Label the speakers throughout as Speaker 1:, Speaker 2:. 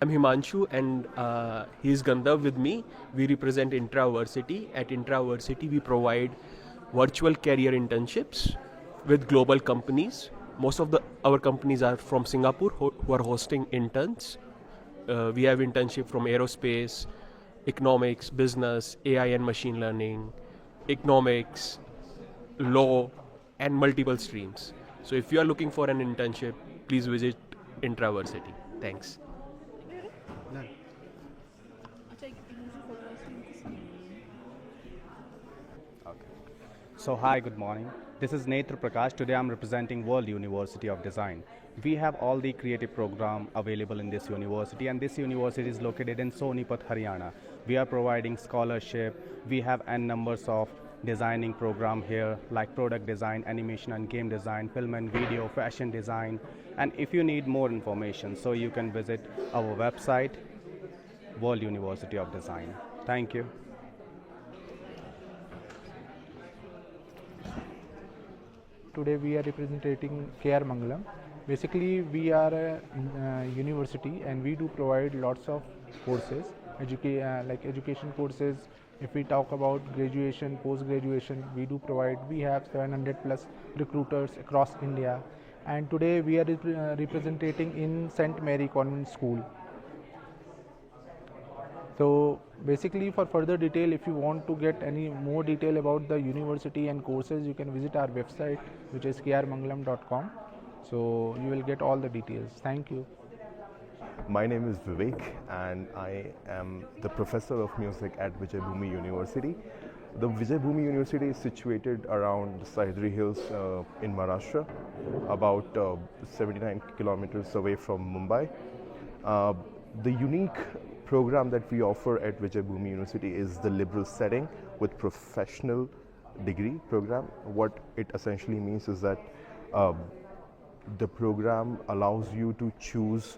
Speaker 1: I'm Himanshu and he's Gandhav with me. We represent Intraversity. At Intraversity, we provide virtual career internships with global companies. Most of our companies are from Singapore who are hosting interns. We have internship from aerospace, economics, business, AI and machine learning, economics, law, and multiple streams. So if you are looking for an internship, please visit Intraversity. Thanks.
Speaker 2: So hi, good morning. This is Netra Prakash. Today I'm representing World University of Design. We have all the creative program available in this university, and this university is located in Sonipat, Haryana. We are providing scholarship. We have n numbers of designing program here like product design, animation and game design, film and video, fashion design. And if you need more information, so you can visit our website, World University of Design. Thank you.
Speaker 3: Today we are representing KR Mangalam. Basically, we are a university and we do provide lots of courses, like education courses. If we talk about graduation, post-graduation, we do provide. We have 700 plus recruiters across India, and today we are representing in St. Mary Convent School. So basically, for further detail, if you want to get any more detail about the university and courses, you can visit our website, which is krmangalam.com. So you will get all the details. Thank you.
Speaker 4: My name is Vivek and I am the professor of music at Vijay Bhumi University. The Vijay Bhumi University is situated around the Sahyadri Hills in Maharashtra, about 79 kilometers away from Mumbai. The unique program that we offer at Vijay Bhumi University is the liberal setting with professional degree program. What it essentially means is that the program allows you to choose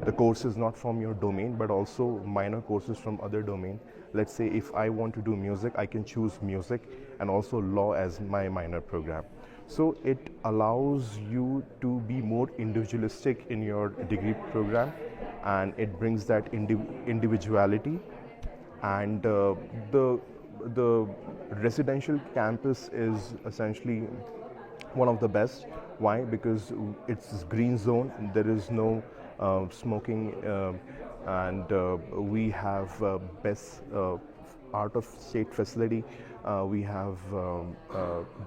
Speaker 4: the courses not from your domain but also minor courses from other domain. Let's say if I want to do music, I can choose music and also law as my minor program. So it allows you to be more individualistic in your degree program, and it brings that individuality. And the residential campus is essentially one of the best. Why? Because it's green zone. There is no smoking, and we have best out of state facility. We have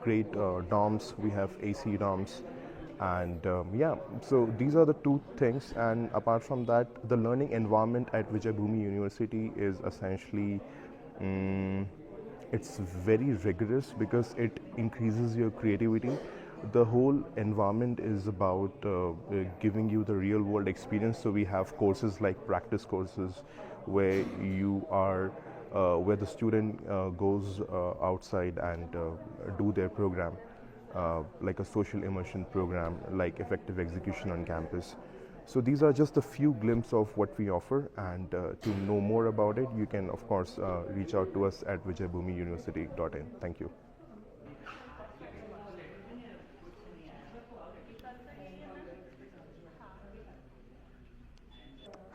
Speaker 4: great dorms. We have AC dorms. And yeah, so these are the two things. And apart from that, the learning environment at Vijay Bhumi University is essentially it's very rigorous because it increases your creativity. The whole environment is about giving you the real world experience. So we have courses like practice courses where you are where the student goes outside and do their program, like a social immersion program, like effective execution on campus. So these are just a few glimpses of what we offer, and to know more about it, you can of course reach out to us at vijayabhumiuniversity.in. Thank you.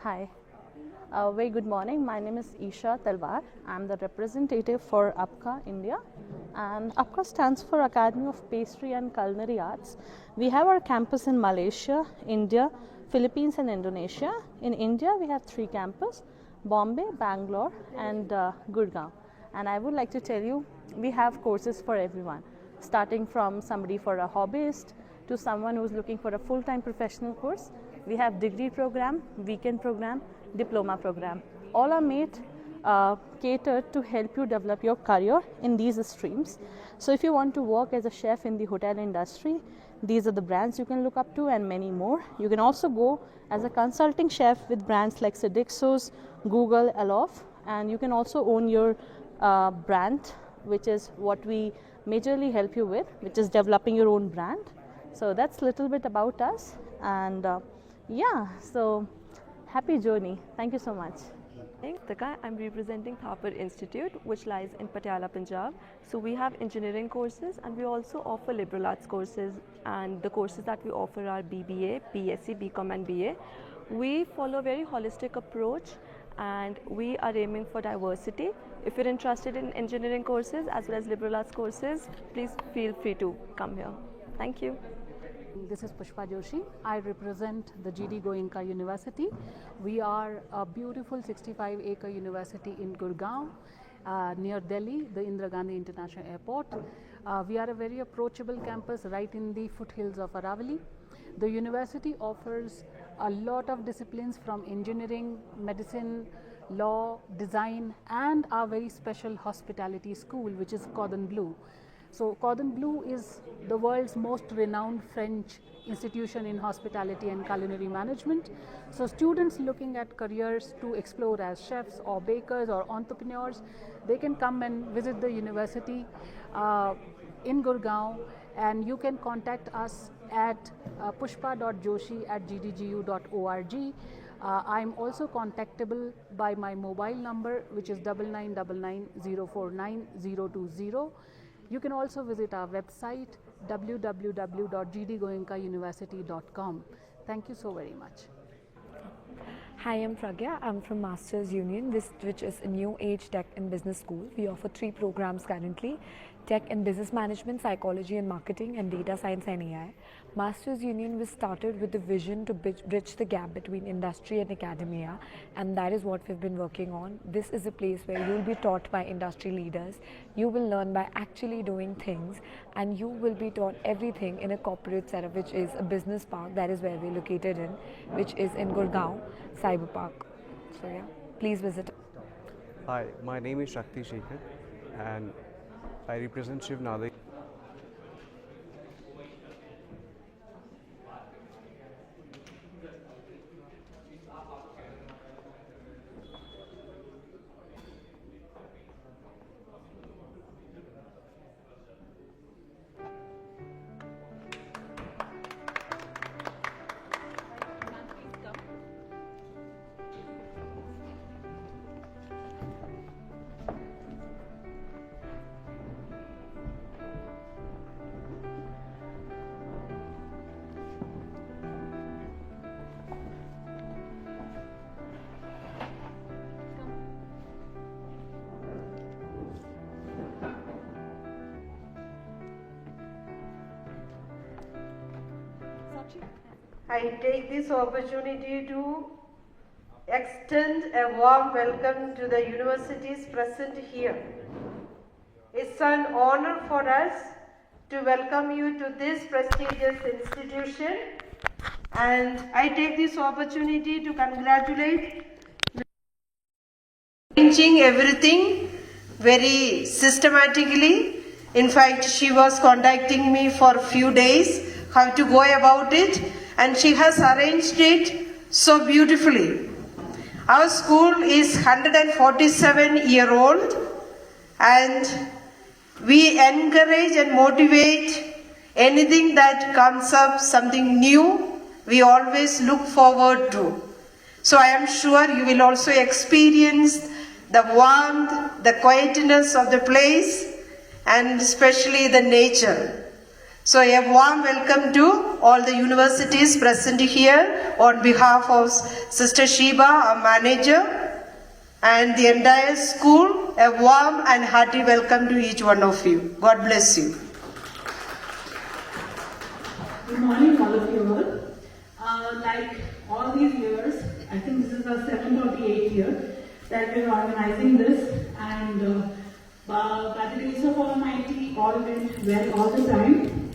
Speaker 5: Hi, very good morning. My name is Isha Talwar. I'm the representative for APCA India, and APCA stands for Academy of Pastry and Culinary Arts. We have our campus in Malaysia, India, Philippines and Indonesia. In India, we have 3 campuses, Bombay, Bangalore and Gurgaon. And I would like to tell you, we have courses for everyone, starting from somebody for a hobbyist to someone who's looking for a full-time professional course. We have degree program, weekend program, diploma program. All are made catered to help you develop your career in these streams. So if you want to work as a chef in the hotel industry, these are the brands you can look up to and many more. You can also go as a consulting chef with brands like Sodexo's, Google, Aloft, and you can also own your brand, which is what we majorly help you with, which is developing your own brand. So that's a little bit about us, and yeah, so happy journey. Thank you so much.
Speaker 6: I'm representing Thapar Institute, which lies in Patiala, Punjab. So we have engineering courses and we also offer liberal arts courses, and the courses that we offer are BBA, BSc, BCom and BA. We follow a very holistic approach and we are aiming for diversity. If you're interested in engineering courses as well as liberal arts courses, please feel free to come here. Thank you.
Speaker 7: This is Pushpa Joshi. I represent the GD Goenka University. We are a beautiful 65-acre university in Gurgaon, near Delhi, the Indira Gandhi International Airport. We are a very approachable campus right in the foothills of Aravalli. The university offers a lot of disciplines from engineering, medicine, law, design, and our very special hospitality school, which is Cordon Bleu. So Cordon Bleu is the world's most renowned French institution in hospitality and culinary management. So students looking at careers to explore as chefs or bakers or entrepreneurs, they can come and visit the university in Gurgaon, and you can contact us at pushpa.joshi@gdgu.org. I'm also contactable by my mobile number, which is 9999049020. You can also visit our website www.gdgoenkauniversity.com. Thank you so very much.
Speaker 8: Hi, I'm Pragya. I'm from Masters Union, which is a new age tech and business school. We offer 3 programs currently: tech and business management, psychology and marketing, and data science and AI. Masters Union was started with the vision to bridge the gap between industry and academia, and that is what we've been working on. This is a place where you'll be taught by industry leaders, you will learn by actually doing things, and you will be taught everything in a corporate setup, which is a business park. That is where we're located in, which is in Gurgaon Cyber Park. So yeah, please visit.
Speaker 9: Hi, my name is Shakti Shekhar and I represent Shiv Nadi.
Speaker 10: I take this opportunity to extend a warm welcome to the universities present here. It's an honor for us to welcome you to this prestigious institution, and I take this opportunity to congratulate arranging everything very systematically. In fact, she was contacting me for a few days how to go about it, and she has arranged it so beautifully. Our school is 147-year-old, and we encourage and motivate anything that comes up, something new, we always look forward to. So I am sure you will also experience the warmth, the quietness of the place, and especially the nature. So a warm welcome to all the universities present here on behalf of Sister Sheba, our manager, and the entire school. A warm and hearty welcome to each one of you. God bless you.
Speaker 11: Good morning, all of you all. Like all these years, I think this is our 7th or the 8th year that we're organizing this, and by the grace of Almighty, all went well all the time,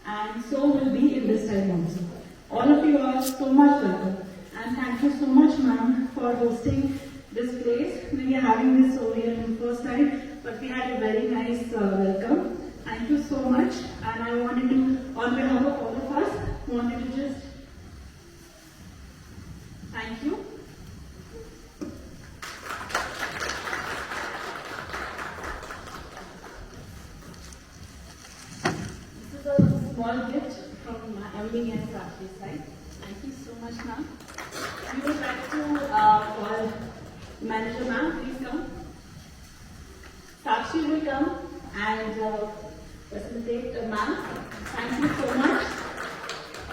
Speaker 11: and so will be in this time also. All of you are so much welcome, and thank you so much, ma'am, for hosting this place. We are having this over here for the first time, but we had a very nice welcome. Thank you so much, and I wanted to, on behalf of all of us, wanted to just thank you. This is a small gift from MB and Sakshi side. Thank you so much, ma'am. We would like to call Manager ma'am, please come. Sakshi will come and facilitate ma'am. Thank you so much.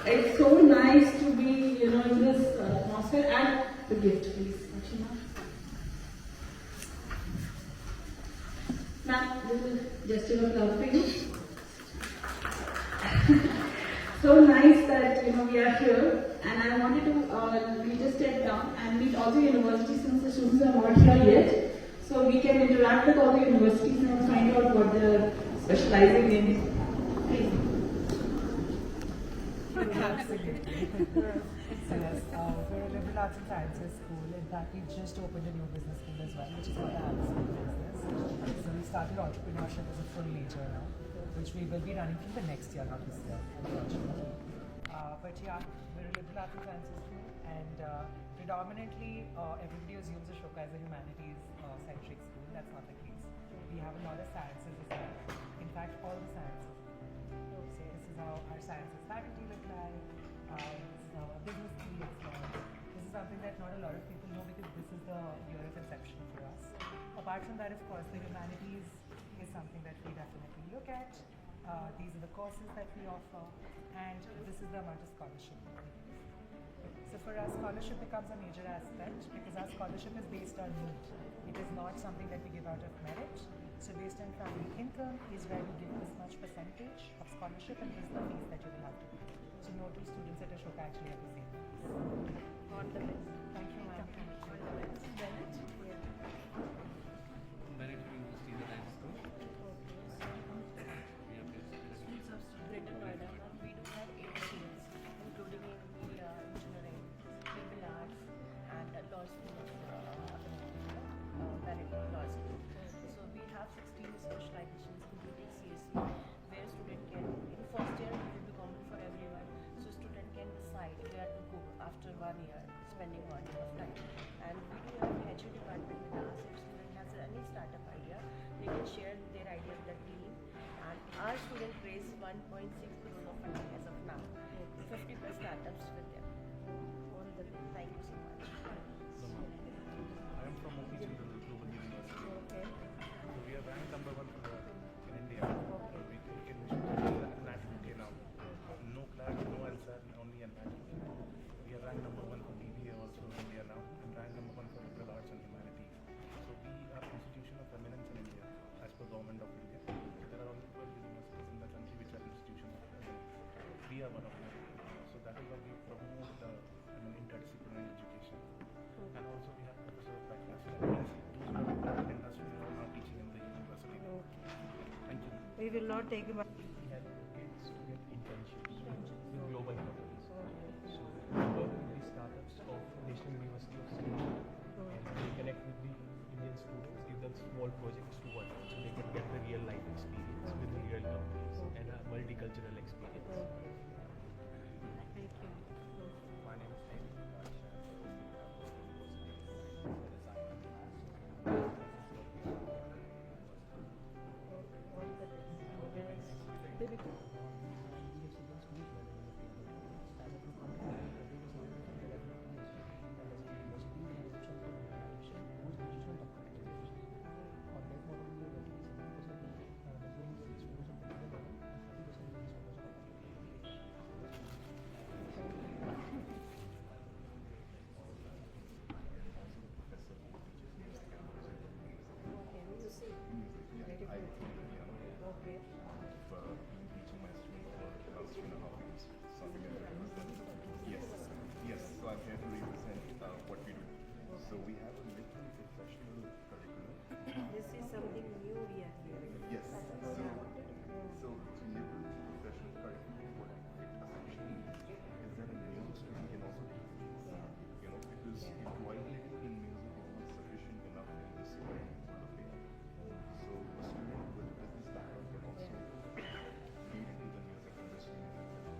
Speaker 11: It's so nice to be, in this atmosphere. And the gift, please. Sakshi ma'am. Ma'am, this is gesture of love for you. So nice that we are here, and I wanted to we just step down and meet all the universities since the students are not here yet, so we can interact with all the universities and find out what they're specializing in. Please.
Speaker 12: Absolutely. So yes, we're a liberal arts and sciences school. In fact, we just opened a new business school as well, which is called the Alice School of Business. So we started entrepreneurship as a full major now, which we will be running from the next year, not this year, unfortunately. But yeah, we're a liberal arts and sciences school, and predominantly everybody assumes Ashoka as a humanities-centric school. That's not the case. We have a lot of sciences as well. In fact, all the sciences. So this is how our sciences faculty look like. This is how our business team looks like. This is something that not a lot of people know because this is the year of inception for us. Apart from that, of course, the humanities is something that we definitely look at. These are the courses that we offer, and this is the amount of scholarship. So for us, scholarship becomes a major aspect because our scholarship is based on need. It is not something that we give out of merit. So based on family income is where we give this much percentage of scholarship, and this is the fees that you will have to pay. So no two students at Ashoka actually have the same fees.
Speaker 5: On the list.
Speaker 12: Thank you, ma'am.
Speaker 5: Bennett? Yeah.
Speaker 13: Bennett University is a nice school.
Speaker 5: Greater Noida, we do have 8 streams, including engineering, liberal arts, and law school, Merit Law School. So we have 16 specializations, including CSE, where student can, in first year, it will be common for everyone. So student can decide where to go after 1 year, spending 1 year of time. And we do have HU department with us. If student has any startup idea, they can share their idea with the team. And our student raised 1.6 crore of funding as of now. 50 plus startups with them. On the way. Thank you so much.
Speaker 14: I am from Moki Children's Global University.
Speaker 5: Okay.
Speaker 14: So we are ranked number 1 in India.
Speaker 5: Okay.
Speaker 14: We can nationality now. No class, no LSAT, only NAT. We are ranked number 1 for BBA also in India now, and ranked number 1 for liberal arts and humanities. So we are an institution of eminence in India, as per government of India. There are only 12 universities in the country which are institutions of eminence. We are one of them. So that is why we promote interdisciplinary education. And also we have Professor of Faculty. Those who are in industry are now teaching in the university. Thank you.
Speaker 10: We will not take him.
Speaker 1: We have kids to get internships with global companies. So we work with the startups of National University of Singapore, and they connect with the Indian students, give them small projects to work on, so they can get the real life experience with the real companies and a multicultural experience.
Speaker 5: Thank you.
Speaker 14: My name is
Speaker 5: Okay.
Speaker 4: Teaching my students for the last 2.5 years. Something I represent. Yes. So I'm here to represent what we do. So we have a liberal professional curriculum.
Speaker 10: This is something new we are hearing.
Speaker 4: Yes. So liberal professional curriculum, what it essentially means is that a music student can also do this. Because equality in music is not sufficient enough in this current world of AI. So a student with a business background can also feed into the music industry.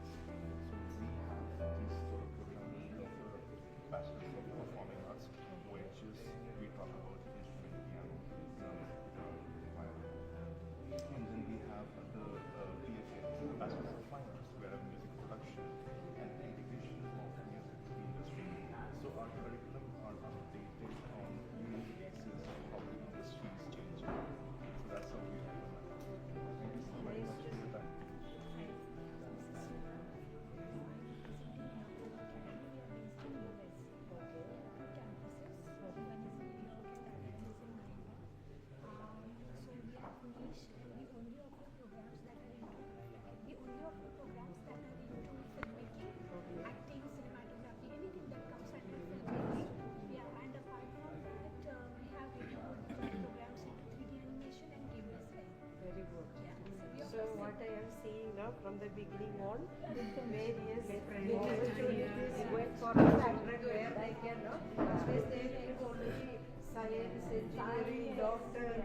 Speaker 4: So we have these sort of programs. We offer a bachelor's of performing arts, which is we talk about instrument, piano, drums, guitar, violin. And then we have the PFA,
Speaker 10: from the beginning on. Various opportunities for children where they can specialize only science, engineering, doctor.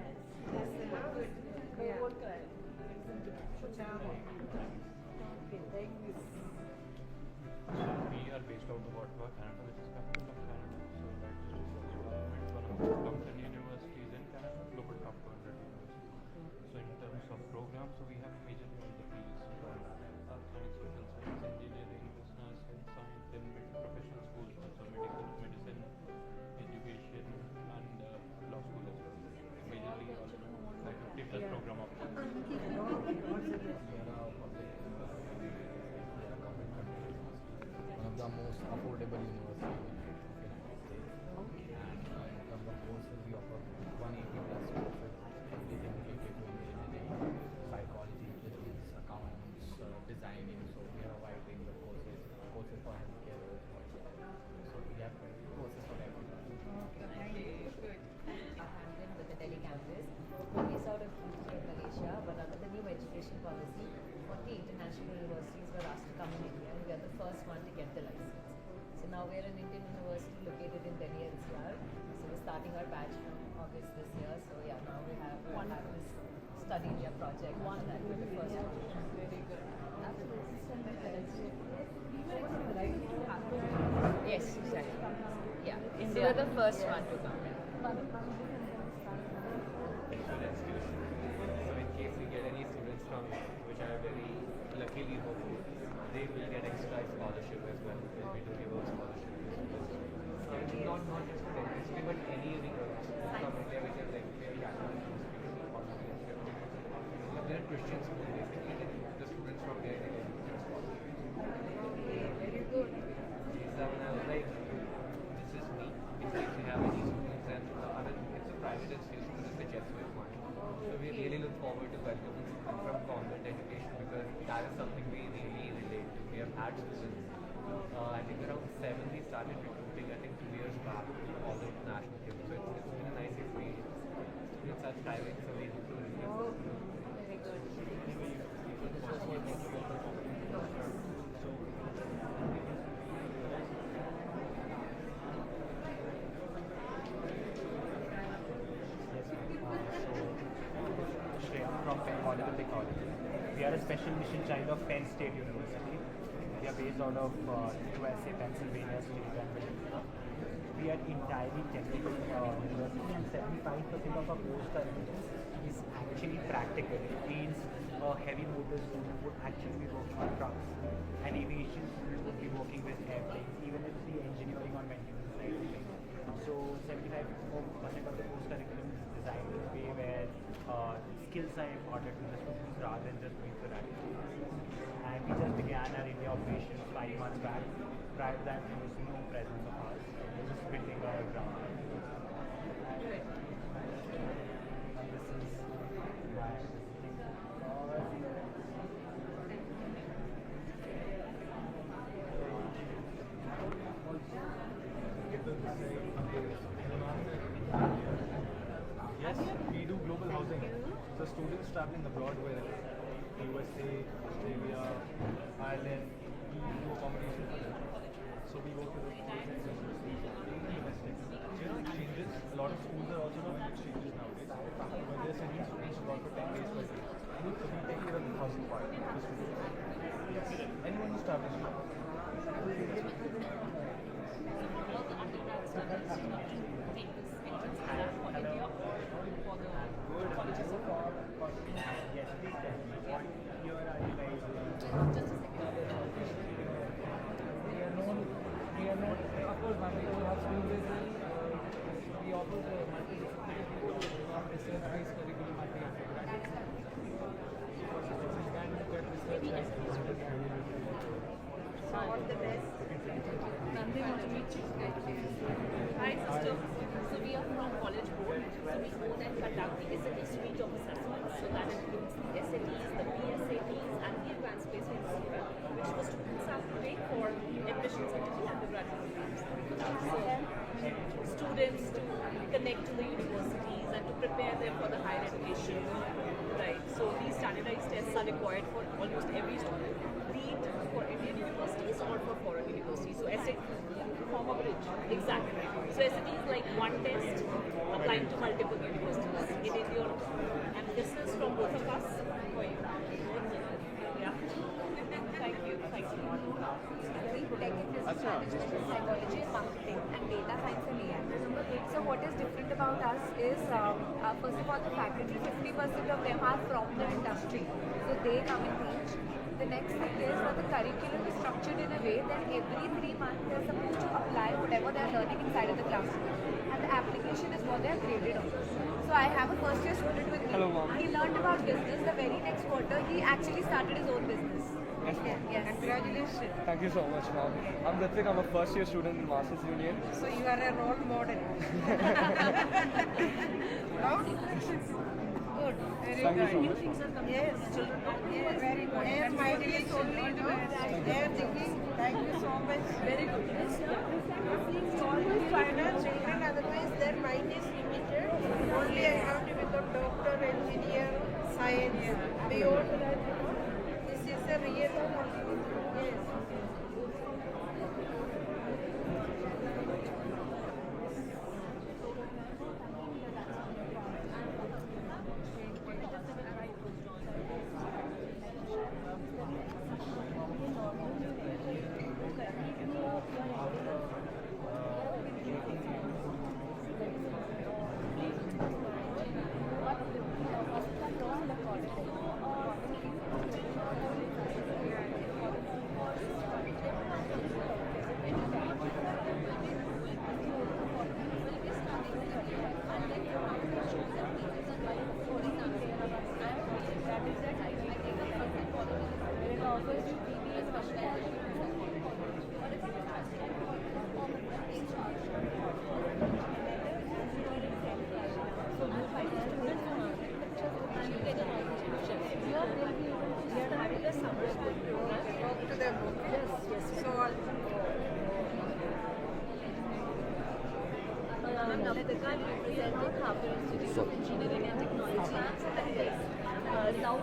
Speaker 10: Okay, thank you.
Speaker 13: We are based out of Ottawa, Canada, which is capital of Canada. So that is one of the top 10 universities in Canada, global top 200 universities. So in terms of programs, so we have majorly all the fields: science, social science, engineering, business, and science, then professional schools, also medical, medicine, education, and law school as well. Majorly all like 50 plus program options.
Speaker 15: One of the most affordable universities in the United States. And in terms of courses, we offer 180 plus courses, everything related to engineering, psychology, physics, accounts, designing. So we have a wide range of courses for healthcare. So we have courses for everyone.
Speaker 16: Handled with the Delhi campus. We're based out of UP in Malaysia, but under the new education policy, 40 international universities were asked to come in India, and we are the first one to get the license. So now we're an Indian university located in Delhi NCR. So we're starting our batch from August this year. So yeah, now we have this Study India project. That we're the first one. Very good. Absolutely. Yes, exactly. Yeah. So we're the first one to come.
Speaker 13: So in case we get any students from which are very luckily hopeful, they will get extra scholarship as well. We do give out scholarship. Not just for dentistry, but any from India which is like very active. They are Christian school basically. The students from there they get scholarship.
Speaker 16: Very good.
Speaker 13: So when I was like, this is me. In case you have any students, and it's a private institution, it's a Jesuit one. So we really look forward to welcoming students from convent education because that is something we really relate to. We have had students, I think around 7 we started recruiting, I think 2 years back, all the international kids. So it's been a nice experience. Students are thriving, so we hope to really
Speaker 16: Very good.
Speaker 17: Shreya from Penn College of Technology. We are a special mission child of Penn State University. We are based out of USA, Pennsylvania State and Virginia. We are entirely technical university, and 75% of our course curriculum is actually practical. It means a heavy motor student would actually be working on trucks, and aviation student would be working with airplanes, even if the engineering or maintenance side of things. So 75% of the course curriculum is designed in a way where skills are imparted to the students rather than just doing theoretical. And we just began our India operations 5 months back. Prior to that, there was no presence of ours. We were just building our ground. And this is my
Speaker 18: Yes, we do global housing. So students traveling abroad with USA, Australia, Ireland, we do accommodation for them. So we go to the schools and domestic. So exchanges, a lot of schools are also doing exchanges nowadays. But they're sending students abroad for 10 days per year. So we take care of the housing part of the students. Yes. Anyone who's traveling.
Speaker 12: We offer the multidisciplinary program, research-based curriculum at the undergraduate level. You can look at research
Speaker 10: So all the best.
Speaker 5: Nandhi, want to meet you? Hi, sister. So we are from College Board. So we own and conduct the SAT suite of assessments. So that includes the SATs, the PSATs, and the advanced placement program, which the students have to take for admissions into the undergraduate programs. So students to connect to the universities and to prepare them for the higher education
Speaker 19: right? So these standardized tests are required for almost every student, be it for Indian universities or for foreign universities. So SAT form a bridge. Exactly. So SAT is like one test applying to multiple universities in India or abroad. And this is from both of us for you. Yeah. Thank you. Thank you.
Speaker 8: Tech and business management, psychology and marketing, and data science and AI. So what is different about us is, first of all, the faculty, 50% of them are from the industry. So they come and teach. The next thing is that the curriculum is structured in a way that every 3 months they are supposed to apply whatever they are learning inside of the classroom. And the application is what they are graded on. So I have a first year student with me.
Speaker 18: Hello, ma'am.
Speaker 8: He learned about business. The very next quarter, he actually started his own business. Yes. Congratulations.
Speaker 18: Thank you so much, ma'am. I'm Ritik. I'm a first year student in Masters Union.
Speaker 8: So you are a role model. Good. Very
Speaker 18: Thank you
Speaker 8: good.
Speaker 18: so much.
Speaker 8: Yes. Yes. Very good. They are mindfully only, they are thinking. Thank you so much. Very good.
Speaker 10: Always find out children, otherwise their mind is limited. Only I have to become doctor, engineer, science. Beyond that, this is a real yes.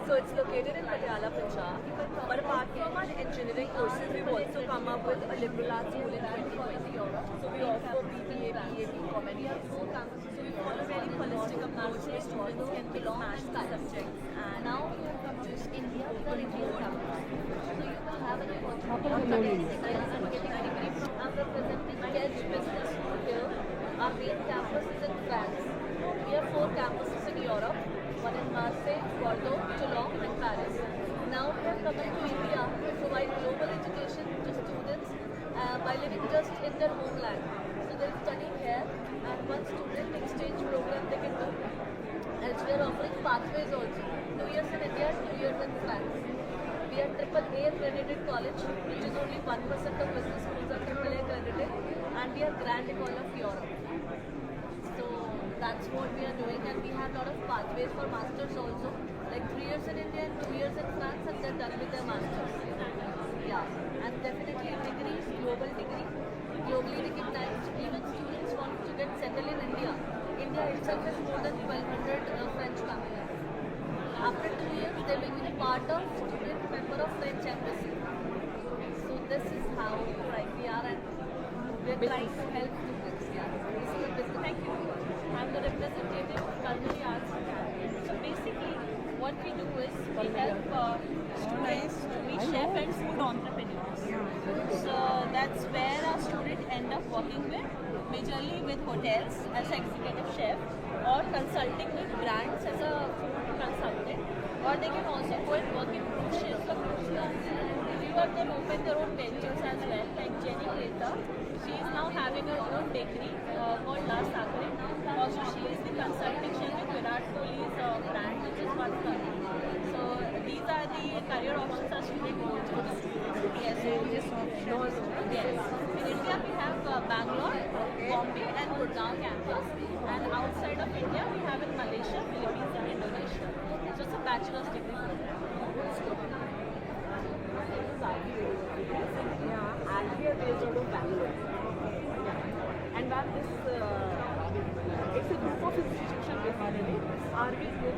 Speaker 6: So it's located in Patiala, Punjab. But apart from our engineering courses, we've also come up with a liberal arts school in 2020. So we offer BBA, BA, BCom, and we have 4 campuses. So we follow a very holistic approach where students can belong to the subjects. And now we have come to India with our Indian campus. So you will have an opportunity to study and getting a degree. I'm representing Kedge Business School here. Our main campus is in France. We have 4 campuses in Europe. One in Marseille, Bordeaux, Toulon and Paris. Now we are coming to India to provide global education to students by living just in their homeland. So they'll study here and one student exchange program they can do. Else we are offering pathways also. 2 years in India, 2 years in France. We are AAA accredited college, which is only 1% of business schools are AAA accredited, and we are Grand École of Europe. That's what we are doing, and we have a lot of pathways for masters also, like 3 years in India and 2 years in France, and they're done with their masters. Yeah, and definitely degrees, global degree, globally recognized. Even students want to get settled in India. India itself has more than 1,200 French families. After 2 years, they will be part of student member of French embassy. So this is how we are, and we're trying to help students. Yeah, this is the business. Thank you. I'm the representative of Culinary Arts Academy. So basically, what we do is we help students to be chef and food entrepreneurs. So that's where our students end up working with, majorly with hotels as executive chef, or consulting with brands as a food consultant, or they can also go and work in cruise ships or cruise lines. Few of them open their own ventures as well, like Jenny Greta. She is now having her own bakery called La Sacre. Also, she is the consulting chef with Virat Kohli's brand, which is One Curry. So these are the career options our students go to. Yes, yes. In India, we have Bangalore, Bombay, and Gurgaon campus. And outside of India, we have in Malaysia, Philippines, and Indonesia. So it's a bachelor's degree program.
Speaker 19: Yeah, and we are based out of Bangalore. Yeah. And that is, it's a group of institutions basically. RV group.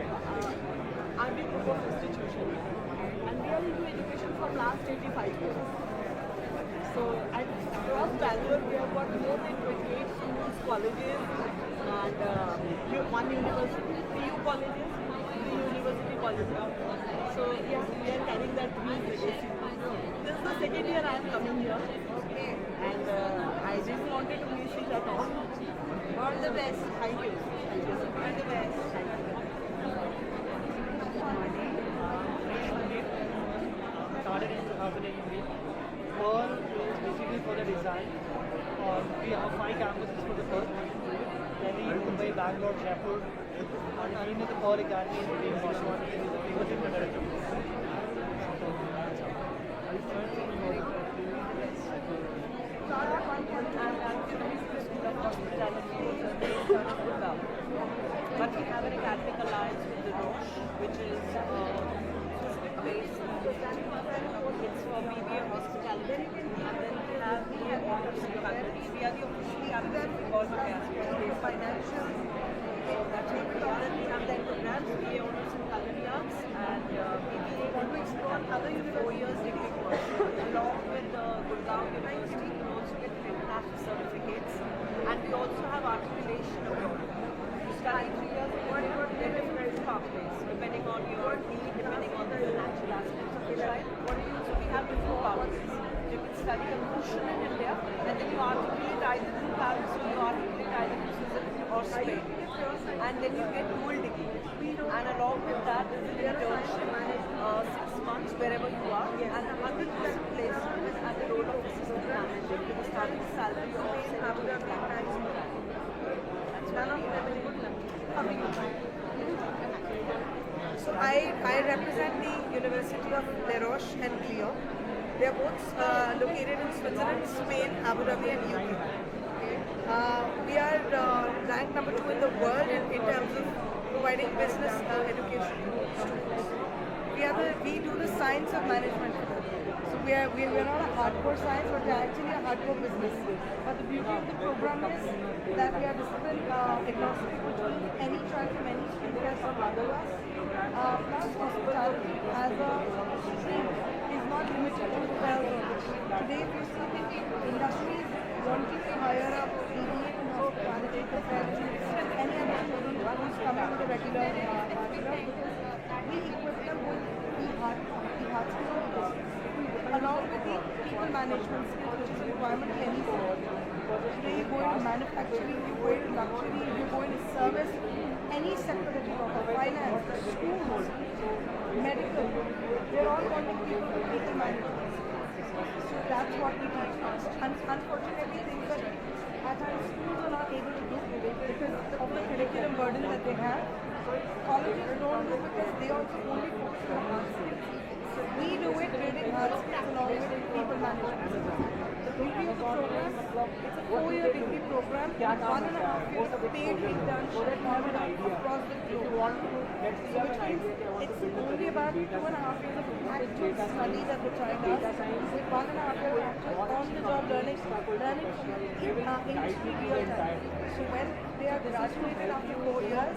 Speaker 11: family group of institutions. And we are into education for last 85 years. So across Bangalore, we have got more than 28 schools, colleges, and one university, 3 colleges, 3 university colleges. So yes, we are carrying that dream legacy. This is the second year I am coming here, and I just wanted to miss it at all. All the best. Thank you. Thank you. All the best. Thank you.
Speaker 20: Started in 2018. Pearl is basically for the design. We have 5 campuses for the Pearl: Delhi, Mumbai, Bangalore, Jaipur. And in the Pearl Academy in Delhi, Boston is the famous director.
Speaker 11: But we have an academic alliance with the Roche, which is based. It's for BBA hospitality, and then we have BA honors in culinary. We are the officially academic organization. Financial. Then we have then programs, BA honors in culinary arts, and BBA want to explore other 4 years degree courses along with the Gurgaon University. You also get international certificates, and we also have articulation abroad. You study 3 years abroad, there are different pathways depending on your need, depending on the financial aspects of your child. So we have different pathways. You can study a cushion in India, and then you articulate either through Paris or you articulate either through Switzerland or Spain, and then you get dual degree. And along with that, there is an internship, 6 months wherever you are, and 100% placement at the role of assistant manager with a starting salary of 7 lakhs. That's one of them.
Speaker 21: So I represent the University of La Roche and Clio. They are both located in Switzerland, Spain, Abu Dhabi, and UK. We are ranked number 2 in the world in terms of providing business education to students. We do the science of management. So we are not a hardcore science, but we are actually a hardcore business. But the beauty of the program is that we are discipline agnostic, which means any child from any stream can come under us. Plus hospitality as a stream is not limited to hotels. Today we see industries wanting to hire a BBA in hospitality compared to any other student who is coming with a regular because we equip them with the hard skills along with the people management skills, which is a requirement in any field. Today you go into manufacturing, you go into luxury, you go into service, any sector that you talk about, finance, schools, medical, they're all wanting people with people management. So that's what we teach. Unfortunately, things that at times schools are not able to do because of the curriculum burden that they have. Colleges don't do because they also only focus on hard skills. We do it building hard skills along with people management. The beauty of the program, it's a 4-year degree program, 1.5 years of paid internship across the globe. So which means it's only about 2.5 years of actual study that the child does, with 1.5 years of actual on-the-job learning in real time. So when they are graduated after 4 years,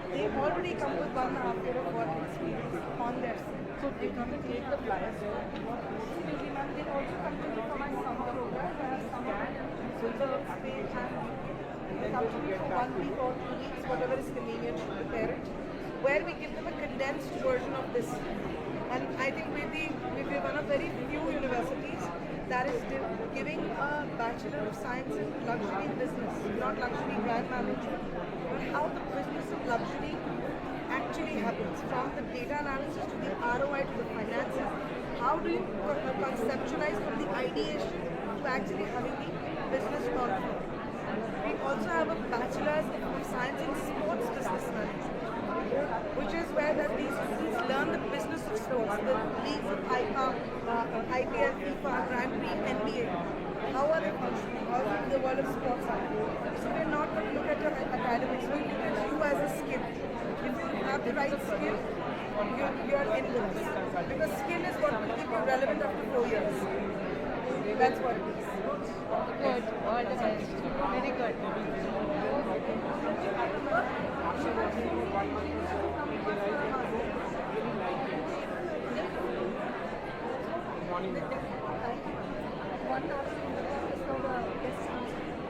Speaker 21: they already come with 1.5 years of work experience on their side. So they come and take the flyers. They also continue for my summer program. I have summer. So they come to me for 1 week or 2 weeks, whatever is convenient to the parent, where we give them a condensed version of this. And I think we're one of very few universities that is giving a Bachelor of Science in Luxury Business, not luxury brand management, but how the business of luxury actually happens, from the data analysis to the ROI to the finances. How do you conceptualize from the ideation to actually having the business gone through? We also have a Bachelor's of Science in Sports Business Management, which is where these students learn the business of sports, the leagues of IPL, FIFA, Grand Prix, NBA. How are they functioning? How is the world of sports happening? So we're not going to look at your academics, we look at you as a skill. If you have the right skill, you're in with this. Because skill is what will keep you relevant after 4 years. That's what it is. Good. All the best. Very good.
Speaker 20: after working for 1 month or so, we realized that we don't really like it. Good morning, ma'am.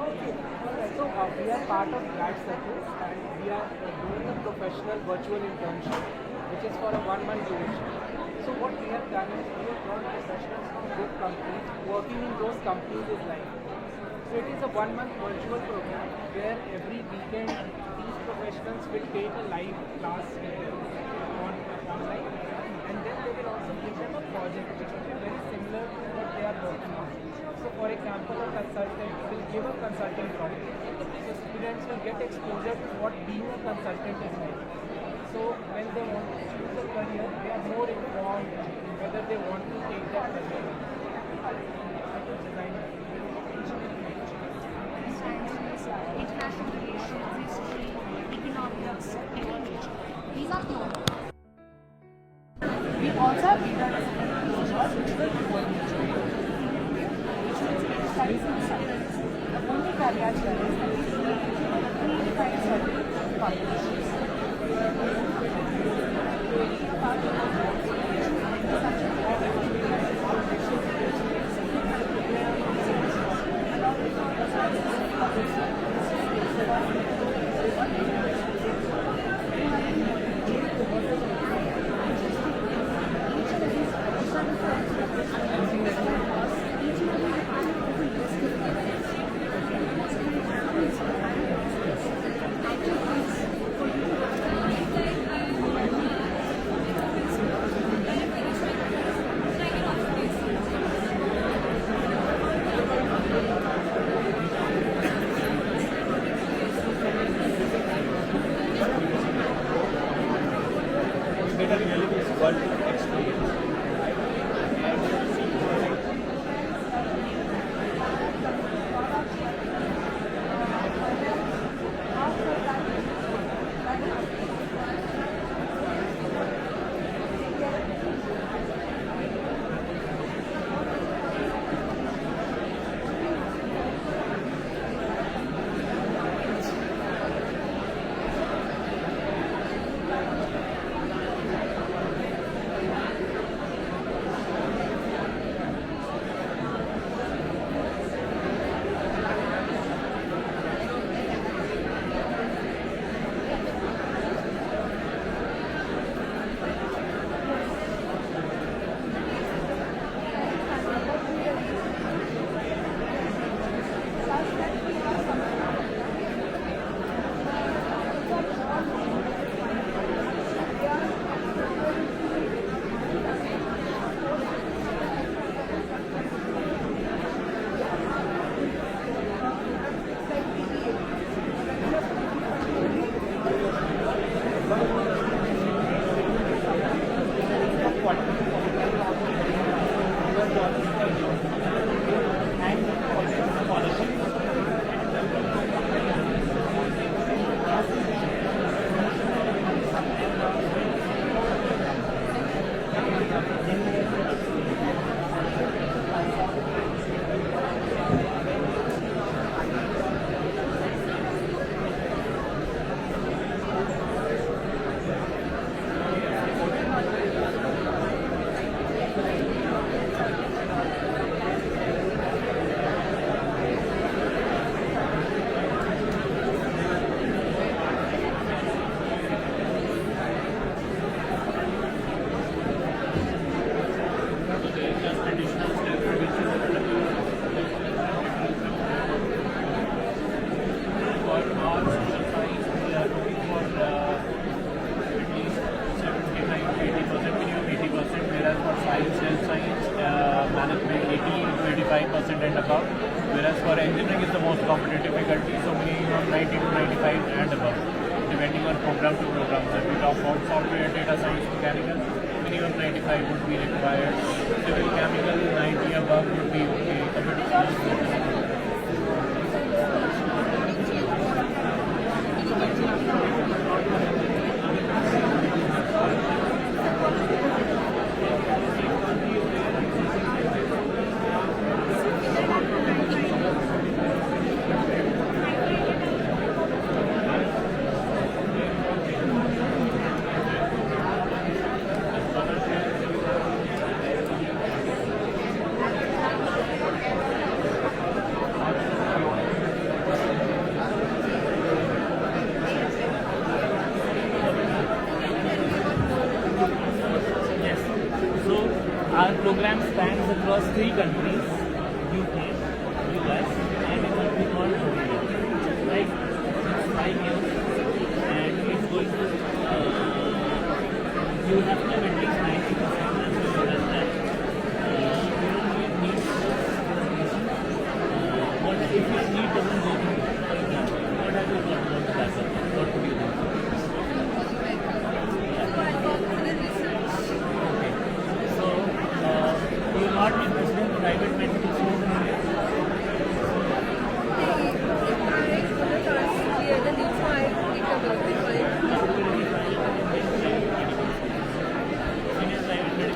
Speaker 20: Okay, alright. So we are part of Grad Circles and we are doing a professional virtual internship which is for a 1 month duration. So what we have done is we have brought professionals from good companies working in those companies is live. So it is a 1 month virtual program where every weekend these professionals will take a live class with them online, and then they will also give them a project which will be very similar to what they are working on. So for example, a consultant will give a consulting project. So students will get exposure to what being a consultant is like. So when they want to choose a career, they are more informed whether they want to take that career.
Speaker 2: International relations, history, economics, technology. These are the we also have interdisciplinary courses which will studies in science. The only caveat here is that we need predefined certain publications.
Speaker 22: Whereas for engineering is the most competitive faculty, so minimum 90 to 95 and above, depending on program to program. So if we talk about software, data science, mechanical, minimum 95 would be required. Civil, chemical, 90 above would be okay. 3 countries, UK, US, and a country called Korea. Right? It's 5 years, and it's going to, you have to have at least 90% as well as that. You need what if your need doesn't go through, for example, what have you got about the backup? What would you do? You are not interested in private medical schools in India?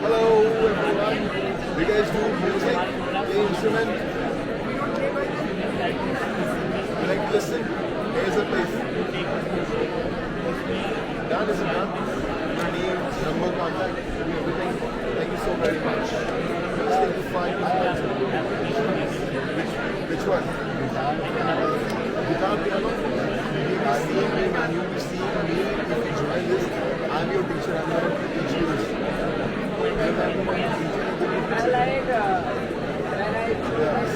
Speaker 3: Hello everyone. Do you guys do music? Play instrument? You like to listen? Here's the place. Done is enough. Your name, number, contact, everything. Thank you so very much. Please take the 5 minutes. Which one? Guitar, piano? You will see me if you join this. I'm your teacher. I'm going to teach you this. I like when I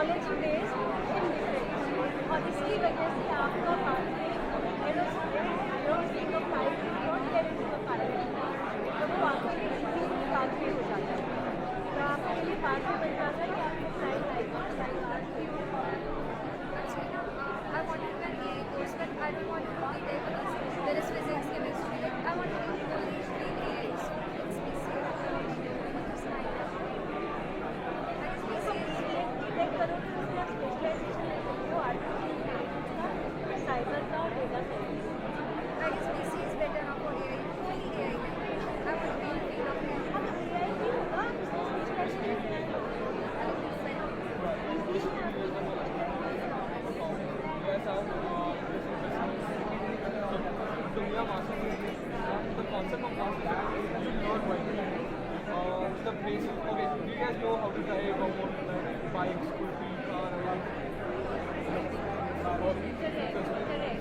Speaker 2: knowledge based in और इसकी वजह से आपका बाद में तो वो आपके लिए इजी काफ़ी हो जाता है, तो आपके लिए बात में बन जाता है कि आपको side life
Speaker 7: I want to do an AA course, but I don't want to do it because there is physics, chemistry. I want to do only three AA, so it's easier.
Speaker 2: Cyber का और data science
Speaker 7: I guess BC is better now for AI, only AI. I want to be in the field of AI.
Speaker 18: The concept of master is not right. The basic, okay, do you guys know how to drive a motorbike, bike, scooty, car,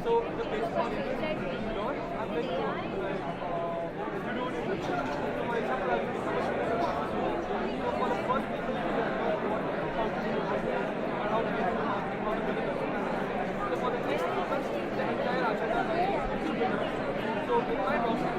Speaker 18: so the basic concept is learn and then you do it in the future. So for example, I'll give you a student of master's unit. So for the first people you can know how to do it and how to get into marketing, how to build a business. So for the next people, the entire agenda is to build a business. So in my process,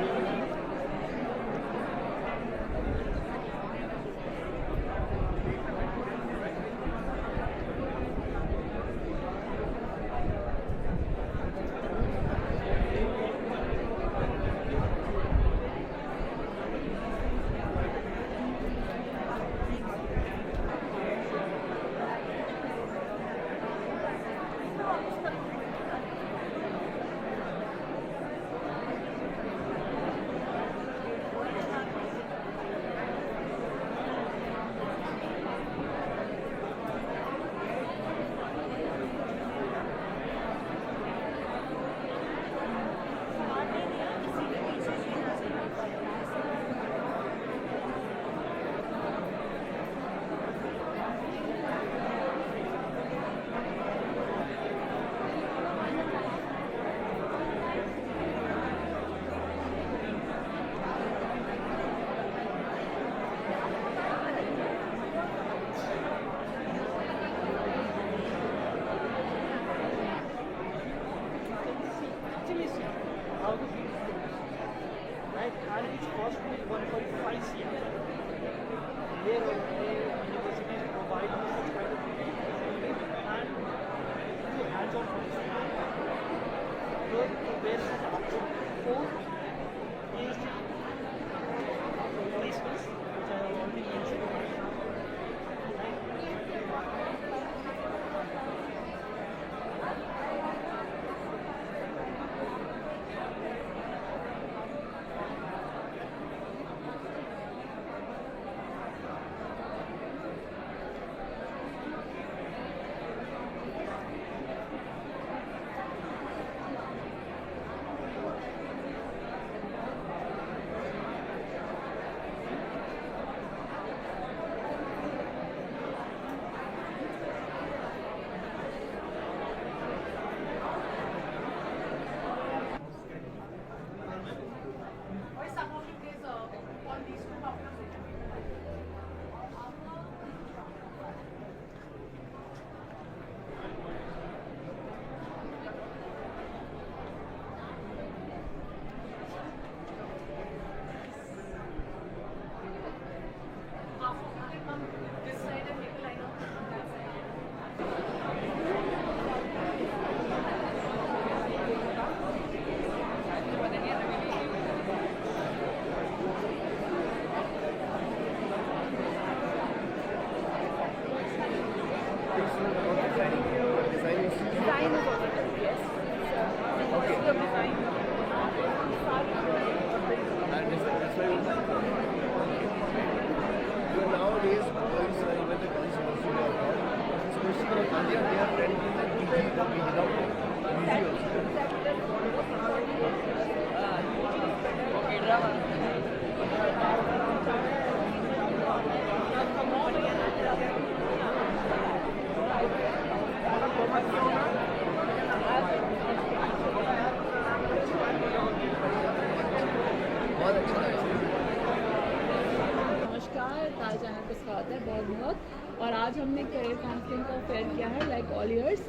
Speaker 9: नमस्कार, ताज channel पे स्वागत है बहुत बहुत। और
Speaker 1: आज हमने career counselling का फेयर किया है लाइक ऑल ईयर्स।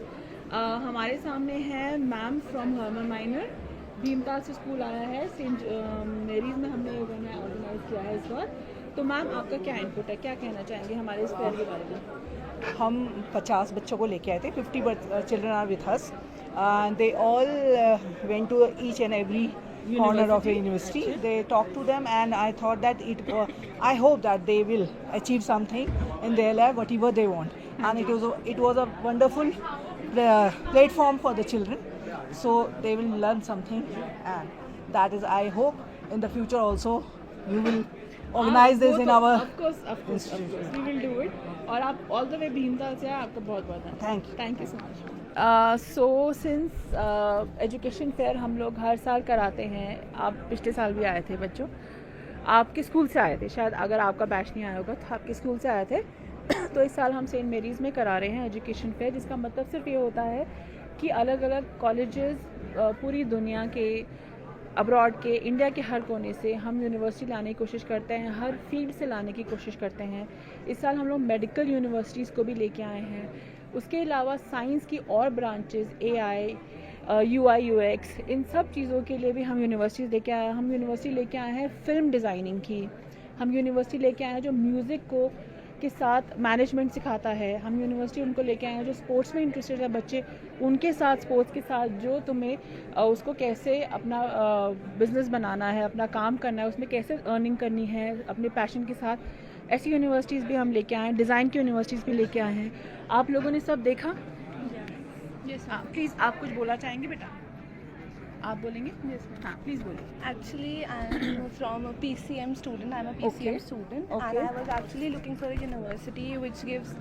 Speaker 1: हमारे सामने है ma'am from Hermann Gmeiner, Bhimtal से स्कूल आया है, सेंट मेरीज में हमने इवेंट ऑर्गेनाइज किया है इस बार। तो मैम आपका क्या इनपुट है, क्या कहना चाहेंगे हमारे इस फेयर के बारे में?
Speaker 9: हम 50 बच्चों को लेके आए थे, 50 children are with us. They all went to each and every corner of a university. They talked to them, and I thought that I hope that they will achieve something in their life, whatever they want. And it was a wonderful platform for the children, so they will learn something, and that is, I hope in the future also we will organize this in our institute.
Speaker 1: We will do it. और आप all the way Bhimtal से आपका बहुत बहुत thank you so much. So since education fair हम लोग हर साल कराते हैं, आप पिछले साल भी आए थे बच्चों, आपके स्कूल से आए थे शायद, अगर आपका बैच नहीं आया होगा तो आपके स्कूल से आए थे। तो इस साल हम सेंट मेरीज़ में करा रहे हैं एजुकेशन फेयर, जिसका मतलब सिर्फ ये होता है कि अलग अलग कॉलेजेस पूरी दुनिया के, अब्रॉड के, इंडिया के हर कोने से हम यूनिवर्सिटी लाने की कोशिश करते हैं, हर फील्ड से लाने की कोशिश करते हैं। इस साल हम लोग मेडिकल यूनिवर्सिटीज़ को भी लेके आए हैं, उसके अलावा साइंस की और ब्रांचेस, AI, UI UX, इन सब चीज़ों के लिए भी हम यूनिवर्सिटीज़ लेके आए हैं। हम यूनिवर्सिटी लेके आए हैं फिल्म डिज़ाइनिंग की, हम यूनिवर्सिटी लेके आए हैं जो म्यूज़िक को के साथ मैनेजमेंट सिखाता है, हम यूनिवर्सिटी उनको लेके आए हैं जो स्पोर्ट्स में इंटरेस्टेड है बच्चे, उनके साथ स्पोर्ट्स के साथ जो तुम्हें उसको कैसे अपना बिजनेस बनाना है, अपना काम करना है, उसमें कैसे अर्निंग करनी है अपने पैशन के साथ, ऐसी यूनिवर्सिटीज़ भी हम लेके आए हैं। डिज़ाइन की यूनिवर्सिटीज़ भी लेके आए हैं। आप लोगों ने सब देखा? यस। हाँ, प्लीज़ आप कुछ बोलना चाहेंगे बेटा? आप बोलेंगे? Yes, हाँ, प्लीज़ बोलिए।
Speaker 23: Actually, I'm from a PCM student. I'm a PCM student, and I was actually looking for a university which gives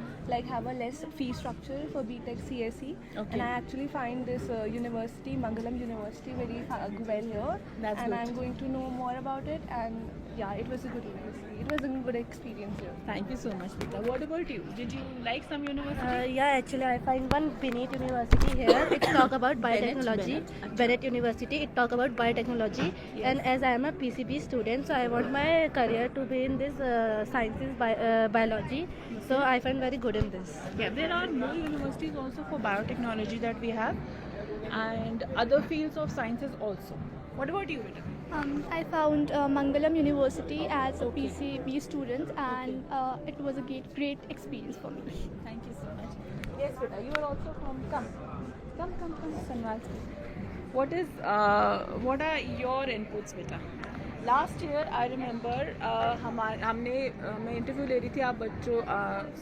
Speaker 23: have a less fee structure for BTech CSE. And I actually find this university, Mangalam University, very well here.
Speaker 1: That's
Speaker 23: and
Speaker 1: good.
Speaker 23: I'm going to know more about it. And yeah, it was a good university. It was a good experience here.
Speaker 1: Thank you so much, Pita. What about you? Did you like some university?
Speaker 24: Yeah, actually I find one Bennett University here. It talk about biotechnology. Bennett University. It talk about biotechnology.
Speaker 1: Yes.
Speaker 24: And as I am a PCB student, so I want my career to be in this sciences, biology. So I find very good in this.
Speaker 1: Yeah, there are more universities also for biotechnology that we have, and other fields of sciences also. What about you, Vita?
Speaker 25: I found Mangalam University as a PCB student, and it was a great experience for me.
Speaker 1: Thank you so much. Yes, Vita, you are also from come, Sanwal. What are your inputs, Vita? Last year I remember मैं interview ले रही थी आप बच्चों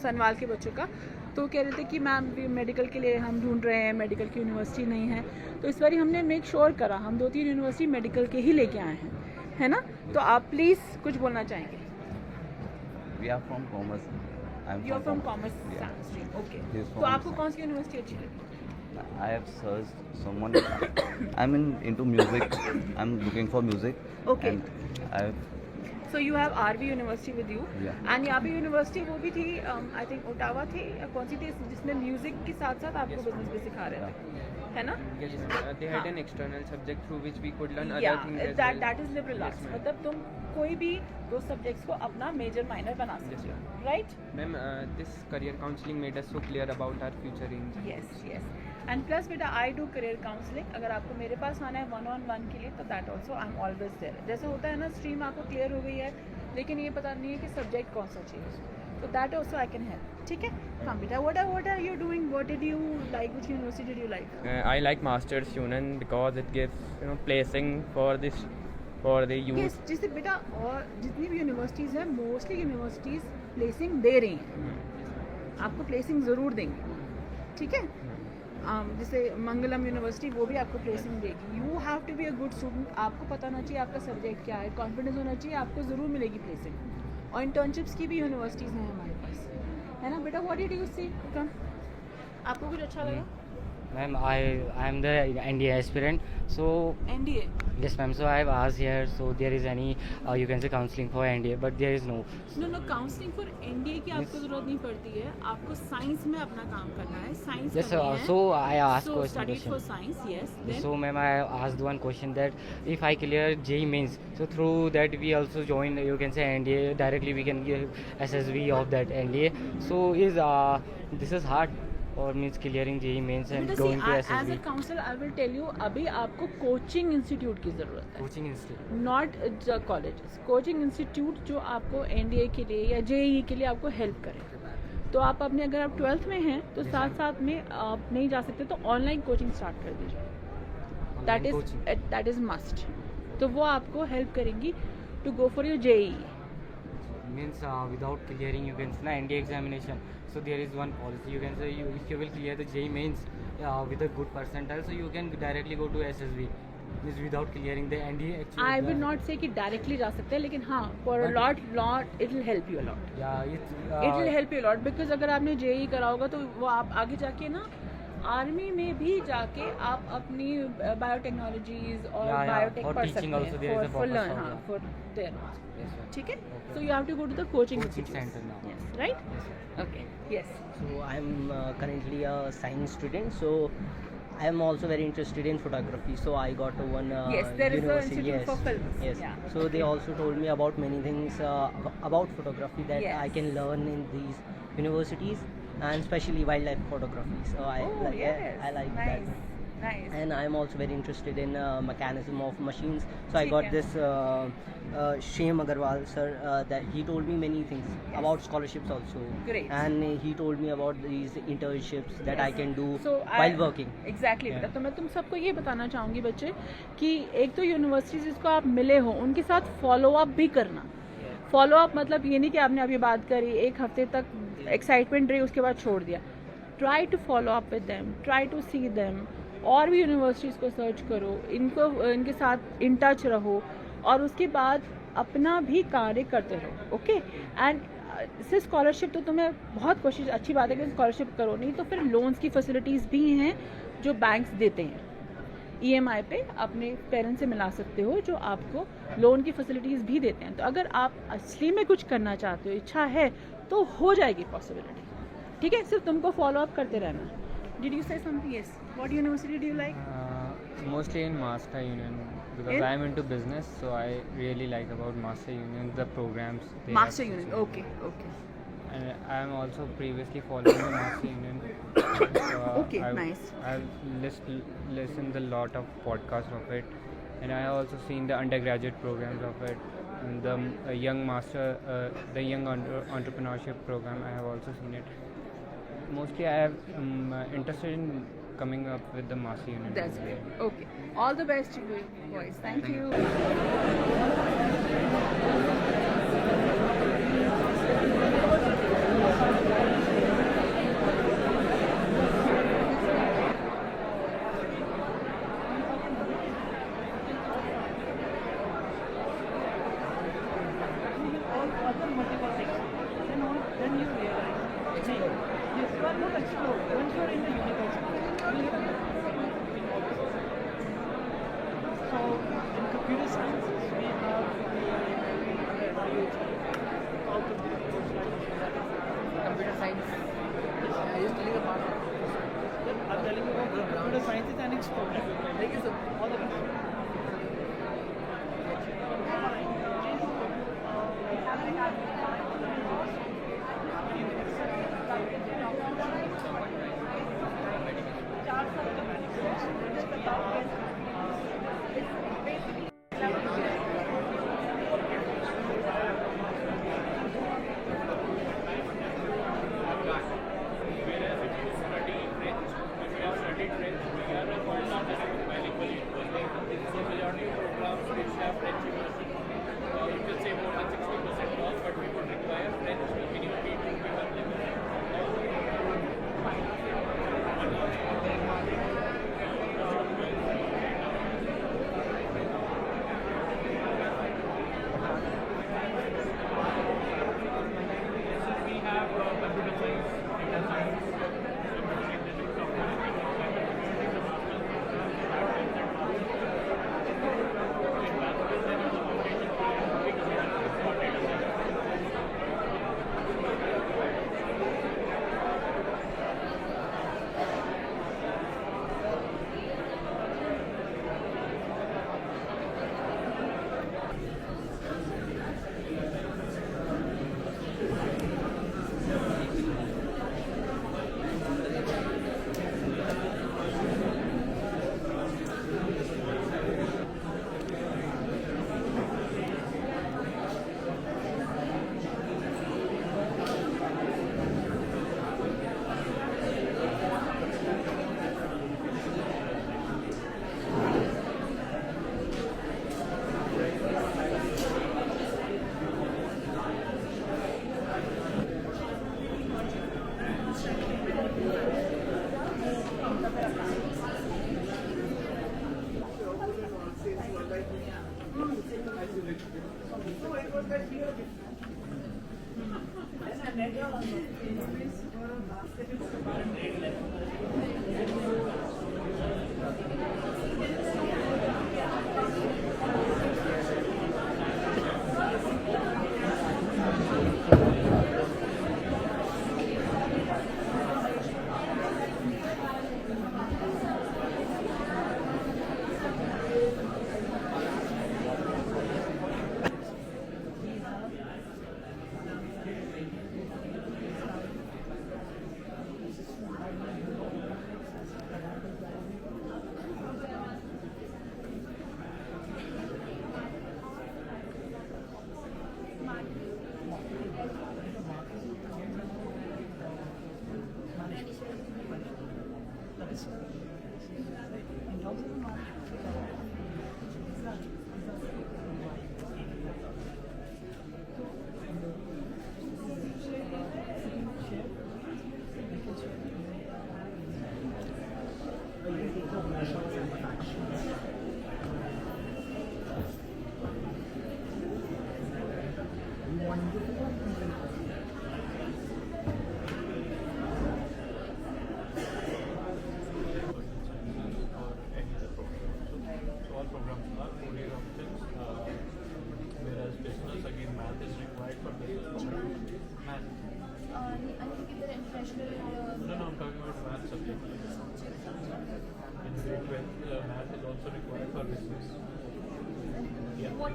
Speaker 1: सनवाल के बच्चों का, तो कह रहे थे कि मैम मेडिकल के लिए हम ढूंढ रहे हैं, मेडिकल की यूनिवर्सिटी नहीं है। तो इस बार हमने मेक श्योर करा, हम 2-3 यूनिवर्सिटी मेडिकल के ही लेके आए हैं, है ना? तो आप प्लीज़ कुछ बोलना चाहेंगे?
Speaker 26: We are from commerce.
Speaker 1: You are from commerce stream. Okay. तो आपको कौन सी यूनिवर्सिटी अच्छी लगी?
Speaker 26: I have searched someone. I'm into music. I'm looking for music.
Speaker 1: Okay.
Speaker 26: And I've.
Speaker 1: So you have RV University with you.
Speaker 26: Yeah.
Speaker 1: And यहाँ पे university वो भी थी, I think ओटावा थी या कौन सी थी, जिसमें म्यूजिक के साथ साथ आपको बिजनेस भी सिखा रहे थे, है ना?
Speaker 27: Yes, they had an external subject through which we could learn other
Speaker 1: Yeah,
Speaker 27: things as well.
Speaker 1: that is liberal arts. मतलब तुम कोई भी 2 सब्जेक्ट्स को अपना मेजर माइनर बना सकते हो, right?
Speaker 27: Ma'am, this career counseling made us so clear about our future aims.
Speaker 1: Yes. And plus बेटा I do career counseling. अगर आपको मेरे पास आना है 1-on-1 के लिए तो that also I'm always there. जैसे होता है ना, स्ट्रीम आपको क्लियर हो गई है लेकिन ये पता नहीं है कि सब्जेक्ट कौन सा चाहिए, तो that also I can help. ठीक है? हाँ बेटा, what are you doing? What did you like? Which university did you like?
Speaker 27: I like Masters Union because it gives placing for the youth.
Speaker 1: Yes, जैसे बेटा और जितनी भी यूनिवर्सिटीज़ हैं, मोस्टली यूनिवर्सिटीज़ प्लेसिंग दे रही हैं, आपको प्लेसिंग ज़रूर देंगे, ठीक है? जैसे मंगलम यूनिवर्सिटी वो भी आपको प्लेसिंग देगी। You have to be a good student, आपको पता होना चाहिए आपका सब्जेक्ट क्या है, कॉन्फिडेंस होना चाहिए, आपको ज़रूर मिलेगी प्लेसिंग। और इंटर्नशिप्स की भी यूनिवर्सिटीज़ हैं हमारे पास, है ना बेटा? What did you see? कम, आपको कुछ अच्छा लगा?
Speaker 4: Ma'am, I am the NDA aspirant. So
Speaker 1: NDA.
Speaker 4: yes, ma'am. So I have asked here. So there is any you can say counseling for NDA, but there is no.
Speaker 1: No, counselling for NDA की आपको जरूरत नहीं पड़ती है. आपको science में अपना काम करना है. Science
Speaker 4: Yes, so I asked
Speaker 1: so
Speaker 4: question.
Speaker 1: studied for science, yes. Then
Speaker 4: So ma'am, I asked one question that if I clear JEE mains, so through that we also join, you can say NDA directly. We can give SSB of that NDA. So is this is hard or means clearing JEE mains and
Speaker 1: बेटा,
Speaker 4: going
Speaker 1: see,
Speaker 4: to
Speaker 1: as
Speaker 4: SSB?
Speaker 1: a counselor, I will tell you, अभी आपको coaching institute की ज़रूरत है.
Speaker 4: Coaching institute.
Speaker 1: Not colleges. Coaching institute जो आपको NDA के लिए या जेईई के लिए आपको हेल्प करे. तो आप अपने अगर आप 12th में हैं तो साथ साथ में आप नहीं जा सकते तो ऑनलाइन कोचिंग स्टार्ट कर दीजिए. That is must. तो वो आपको हेल्प करेंगी to go for your JEE.
Speaker 4: Means without clearing you can say NDA examination. So there is one policy. You can say if you will clear the JEE mains with a good percentile, so you can directly go to SSB. Means without clearing the NDA. Actually,
Speaker 1: I will not say कि directly जा सकते हैं, लेकिन हाँ for a lot it will help you a lot.
Speaker 4: Yeah,
Speaker 1: it will help you a lot because अगर आपने JEE करा होगा तो वो आप आगे जाके ना आर्मी में भी जाके आप अपनी बायोटेक्नोलॉजीज और बायोटेक पढ़ सकते हैं for learn, हाँ, for there. ठीक है. So you have to go to the coaching
Speaker 4: center now.
Speaker 1: Yes, right? Okay. Yes.
Speaker 12: So I'm currently a science student. So I am also very interested in photography. So I got one
Speaker 1: yes, there is
Speaker 12: university.
Speaker 1: an institute for films.
Speaker 12: Yes.
Speaker 1: Yeah.
Speaker 12: So they also told me about many things about photography that
Speaker 1: Yes.
Speaker 12: I can learn in these universities, and especially wildlife photography. So I like
Speaker 1: nice.
Speaker 12: that.
Speaker 1: Nice.
Speaker 12: And I am also very interested in mechanism of machines. So I got this Shyam Agarwal sir that he told me many things about scholarships also.
Speaker 1: Great.
Speaker 12: And he told me about these internships that I can do
Speaker 1: So
Speaker 12: while working.
Speaker 1: Exactly. बेटा, तो मैं तुम सबको ये बताना चाहूँगी बच्चे कि एक तो यूनिवर्सिटीज जिसको आप मिले हो उनके साथ फॉलो अप भी करना. फॉलो अप मतलब ये नहीं कि आपने अभी बात करी, एक हफ्ते तक एक्साइटमेंट रही, उसके बाद छोड़ दिया. Try to follow up with them, try to see them. और भी यूनिवर्सिटीज़ को सर्च करो, इनके साथ इन टच रहो और उसके बाद अपना भी कार्य करते रहो. ओके. एंड सिर्फ स्कॉलरशिप तो तुम्हें बहुत कोशिश अच्छी बात है कि स्कॉलरशिप करो, नहीं तो फिर लोन्स की फैसिलिटीज़ भी हैं जो बैंक्स देते हैं. EMI पे अपने पेरेंट्स से मिला सकते हो जो आपको लोन की फैसिलिटीज़ भी देते हैं. तो अगर आप असली में कुछ करना चाहते हो, इच्छा है, तो हो जाएगी पॉसिबिलिटी. ठीक है. सिर्फ तुमको फॉलो अप करते रहना. Did you say something? Yes. What university do you like?
Speaker 27: Mostly in Master Union because I am into business, so I really like about Master Union, the programs.
Speaker 1: Master Union. Okay. Okay.
Speaker 27: And I am also previously following the Master Union.
Speaker 1: Okay. Nice.
Speaker 27: I've listened a lot of podcasts of it, and I have also seen the undergraduate programs of it. And the young master, the young entrepreneurship program, I have also seen it. Mostly I am interested in coming up with the Master Union.
Speaker 1: That's great. Okay. All the best to you boys. Thank you.
Speaker 9: Then you realize. Yes, you are not explored. Once you are in the university, you will so in computer sciences we have
Speaker 1: Computer science.
Speaker 9: Are you telling about? I'm telling you about computer science is an explored. Thank you so much. All the best.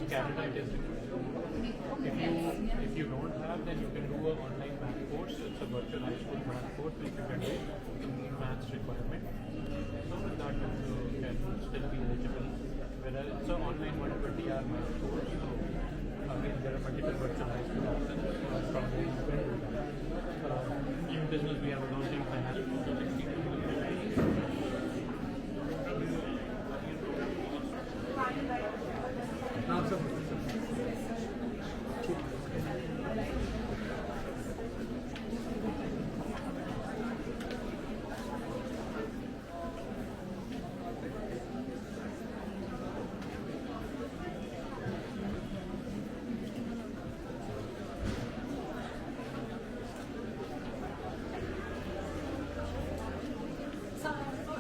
Speaker 22: Canada it is required. If you don't have, then you can do an online math course. It's a virtual high school math course which you can do to meet maths requirement. So with that you can still be eligible. Whereas it's an online 120-hour math course. So again there are multiple virtual high school options from where you can do that. In business we have accounting, finance,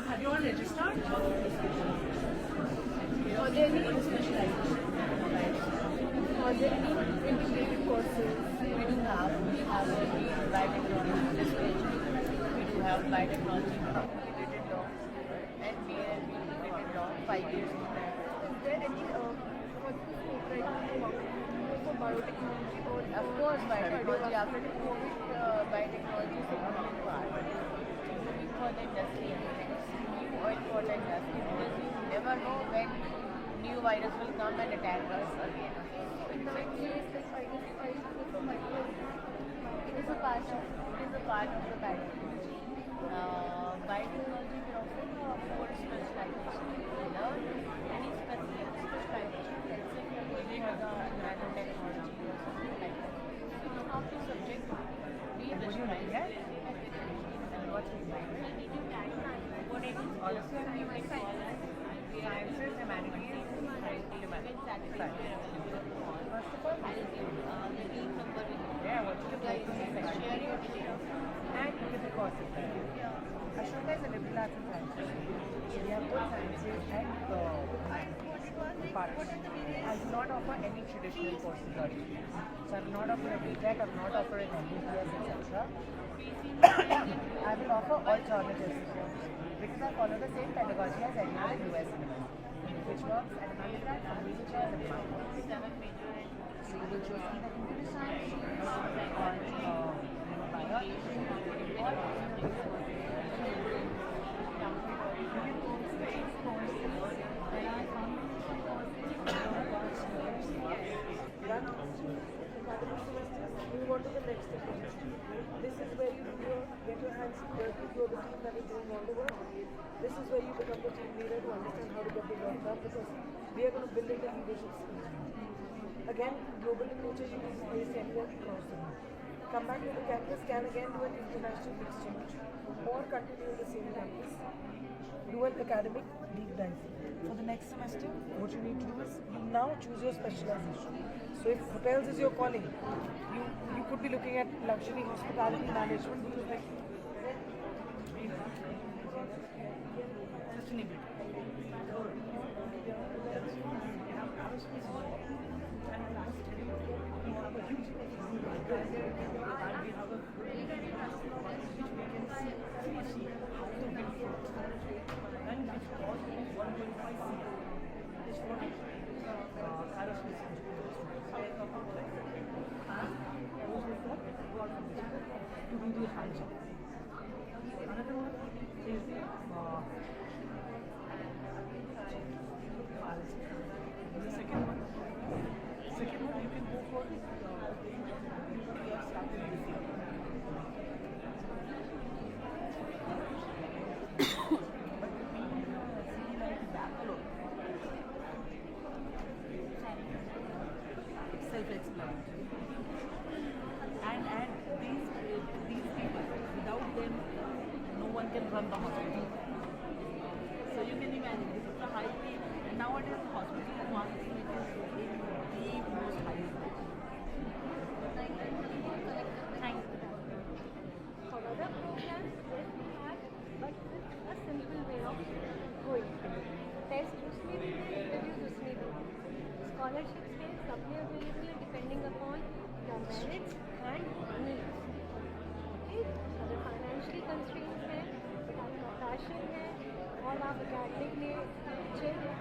Speaker 2: Have you all registered? Are there any specialized? Are there any integrated courses?
Speaker 5: We do have. We have biotechnology this page. We do have biotechnology related law and BA related law 5 years.
Speaker 2: Is there any what's the scope right now for biotechnology or
Speaker 5: of course biotechnology after the COVID biotechnology is a moving part. Moving for the industry and new oil for the industry because you never know when new virus will come and attack us again.
Speaker 2: In that case, this identifies for microbiology.
Speaker 5: It is a part of the biotechnology. Biotechnology will offer four specialization. Learn any specialization. Let's say you are going for the nanotechnology or something like that. So you have to subject be specialized and what's required. What it is also you can call as sciences, humanities, first of all, I'll give the team number with you. Yeah, what you guys share your details and give the courses. Ashoka is a liberal arts and sciences. We have both sciences and parts. I do not offer any traditional courses or degrees. So I will not offer a BTech, I will not offer an MBBS, etc. I will offer alternatives because I follow the same pedagogy as any other US university, which works at an undergrad, a major, and a minor. So you will choose either computer science or biology or
Speaker 21: move on to the next semester. This is where you get your hands dirty, you're the team that is doing all the work. This is where you become the team leader to understand how to get the work done because we are going to build in the leadership skills. Again, global in nature, you can be placed anywhere across the world. Come back to the campus, can again do an international exchange or continue in the same campus. Do an academic deep dive. For the next semester, what you need to do is you now choose your specialization. So if hotels is your calling, you could be looking at luxury hospitality management because like there and we have a really good customer list which we can see how to build products and which cost is 1.5 CR. This is what aerospace engineering students and those who got to do the hands-on. Another one is the second one you can go for we have started this year. But we see like Bangalore. It's self-explanatory. And these people, without them, no one can run the hospital. So you can imagine, this is the highly, and nowadays the hospital is one thing which is in the most highest.
Speaker 24: Thanks. For other programs, yes, we have, but with a simple way of going. Test उसमें भी है, interviews उसमें भी है. Scholarships में सबने available है depending upon your merits and needs. Okay? अगर financially constrained है, but आपका passion है, और आप academically अच्छे हैं,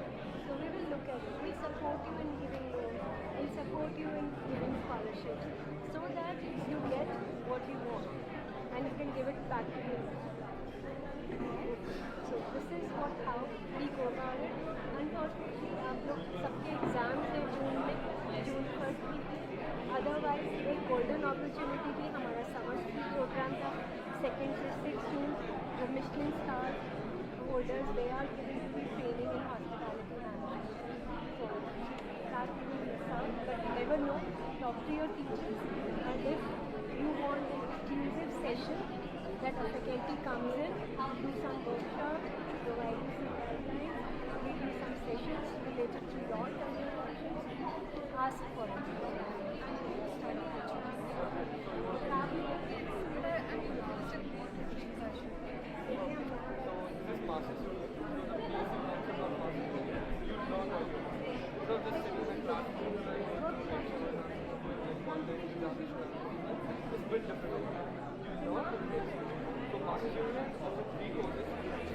Speaker 24: so we will look at it. We support you in giving loans, we support you in giving scholarships, so that you get what you want, and you can give it back to you. So this is how we go about it. Unfortunately, आप लोग सबके exams हैं जून 1st week में. Otherwise एक golden opportunity थी, हमारा summer school programme था 2nd से 6th June. The Michelin star holders, they are giving free training in hospitality management. So that we will miss out, but you never know. Talk to your teachers, and if you want an exclusive session that a faculty comes in, do some workshops, provide you some guidelines, we do some sessions related to your career options, ask for it.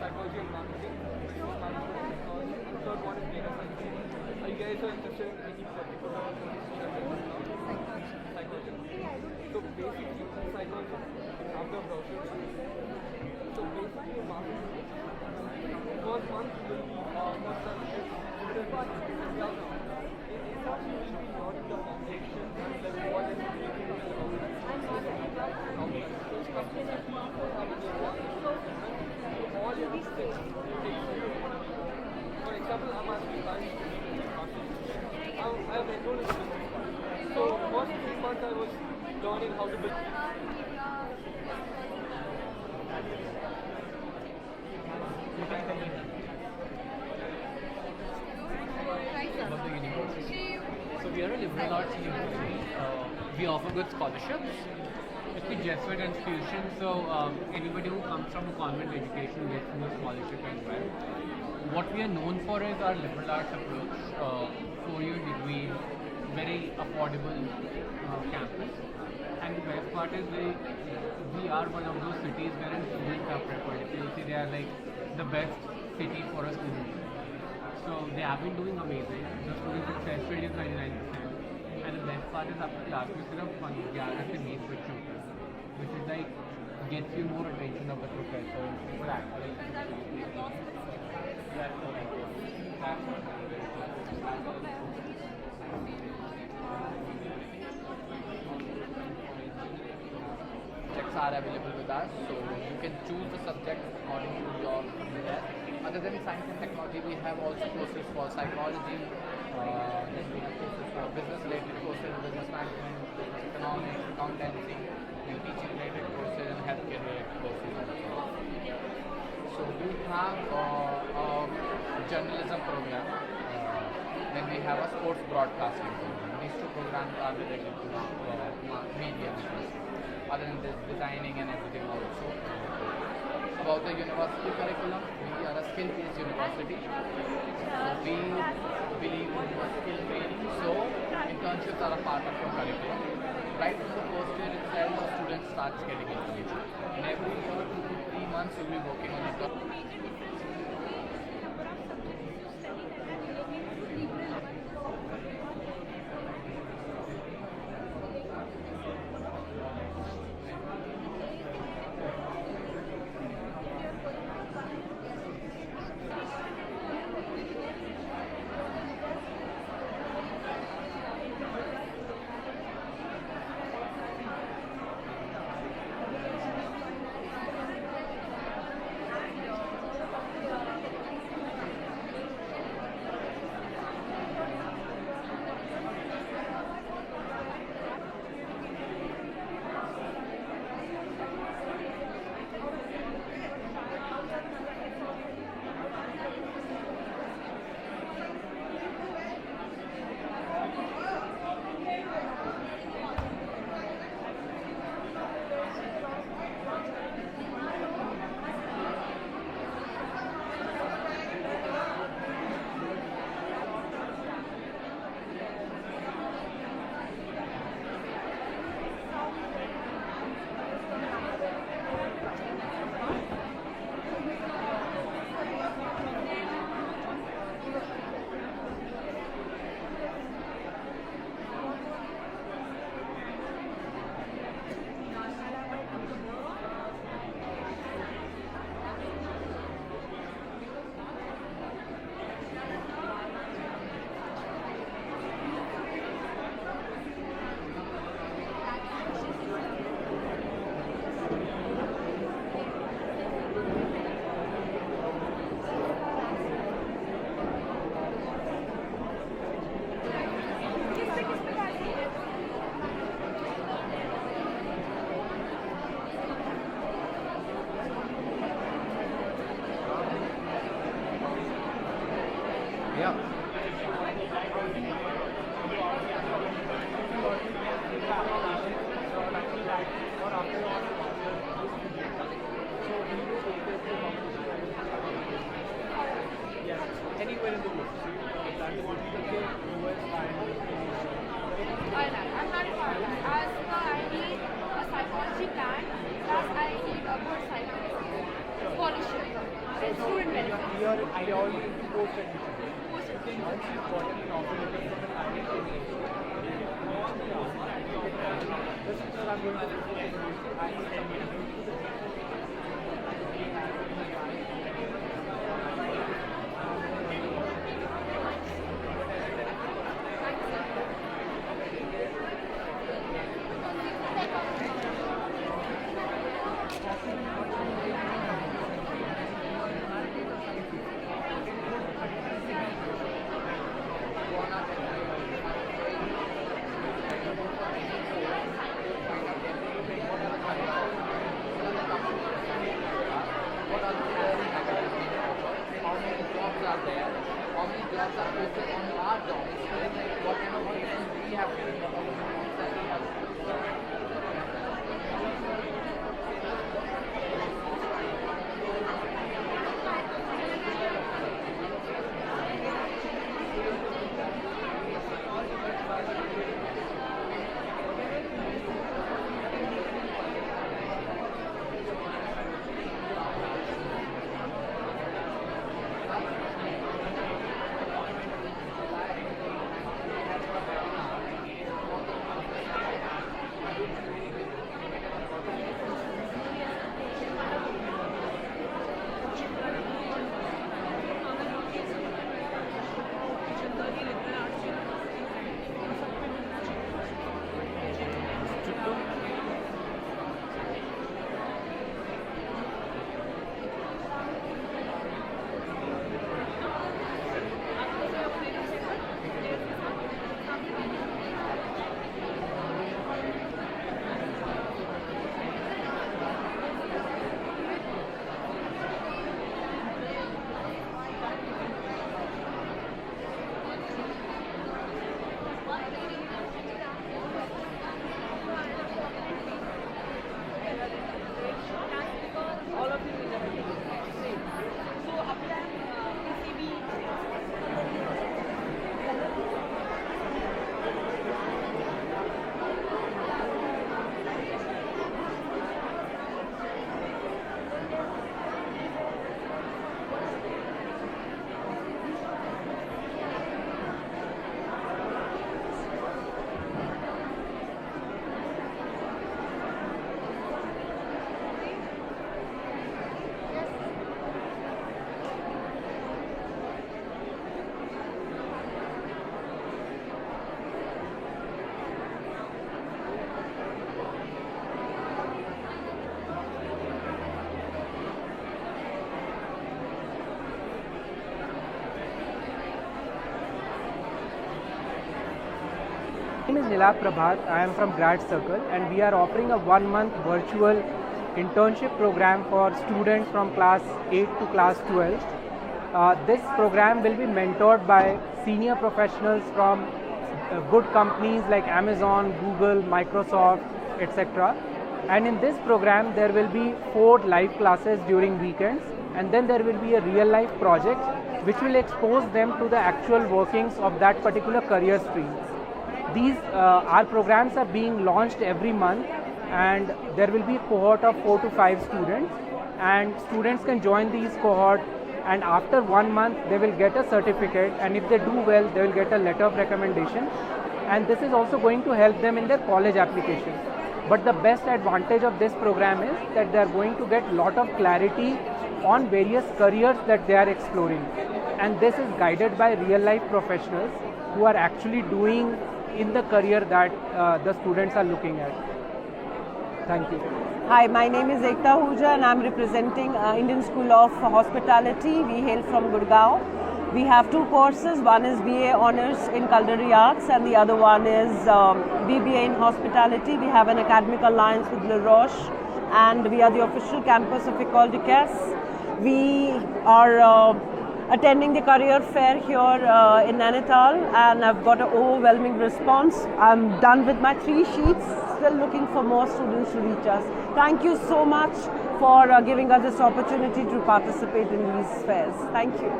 Speaker 8: Psychology and marketing, business management, and third one is data science. Are you guys interested in any particular psychology? So basically, psychology, after browser. So basically, marketing, first month will be most of it. The foundation and then what is all your mistakes. For example, I'm asking guys, I have enrolled in business. So first 3 months I was learning how to build.
Speaker 10: About the university. So we are a liberal arts university. We offer good scholarships. It's a Jesuit institution, so anybody who comes from a convent education gets no scholarship as well. What we are known for is our liberal arts approach, 4-year degree, very affordable campus. And the best part is we are one of those cities where students are preferred. If you see, they are like the best city for a student. So they have been doing amazing. The student success rate is 99%. And the best part is after class में सिर्फ 11 से 20 बच्चे होते हैं, which is like gets you more attention of the professor. People actually subjects are available with us, so you can choose the subject according to your interest. Other than science and technology, we have also courses for psychology, then we have courses for business-related courses, business management, business economics, accountancy, and teaching-related courses and healthcare-related courses. So we have a journalism program, then we have a sports broadcasting program. These two programs are related to media business. Other than this, designing and everything also. About the university curriculum, we are a skill-based university. So we believe in skill training, so internships are a part of our curriculum. right from the first year itself, the student starts getting engaged. And every year, 2 to 3 months, you'll be working on it.
Speaker 8: Anywhere in the world. So you plan to go to UK, US, Ireland,
Speaker 7: I'm not for that. As I need a psychology plan, plus I need a good psychology scholarship and student benefit.
Speaker 8: Your ideology is post-admission. Once you've gotten an offer letter from the family coordination, this is what I'm going to do. I need somebody to do the
Speaker 6: My name is Nilak Prabhat. I am from Grad Circle and we are offering a 1-month virtual internship program for students from class 8 to class 12. This program will be mentored by senior professionals from good companies like Amazon, Google, Microsoft, etc. And in this program there will be 4 live classes during weekends, and then there will be a real life project which will expose them to the actual workings of that particular career stream. These our programs are being launched every month, and there will be a cohort of 4 to 5 students, and students can join these cohort, and after 1 month they will get a certificate, and if they do well they will get a letter of recommendation, and this is also going to help them in their college application. But the best advantage of this program is that they are going to get lot of clarity on various careers that they are exploring, and this is guided by real life professionals who are actually doing in the career that the students are looking at. Thank you.
Speaker 13: Hi, my name is Ekta Ahuja and I'm representing Indian School of Hospitality. We hail from Gurgaon. We have 2 courses. One is BA Honours in Culinary Arts and the other one is BBA in Hospitality. We have an academic alliance with Le Roche and we are the official campus of École de Caisse. We are attending the career fair here in Nainital, and I've got an overwhelming response. I'm done with my 3 sheets, still looking for more students to reach us. Thank you so much for giving us this opportunity to participate in these fairs. Thank you.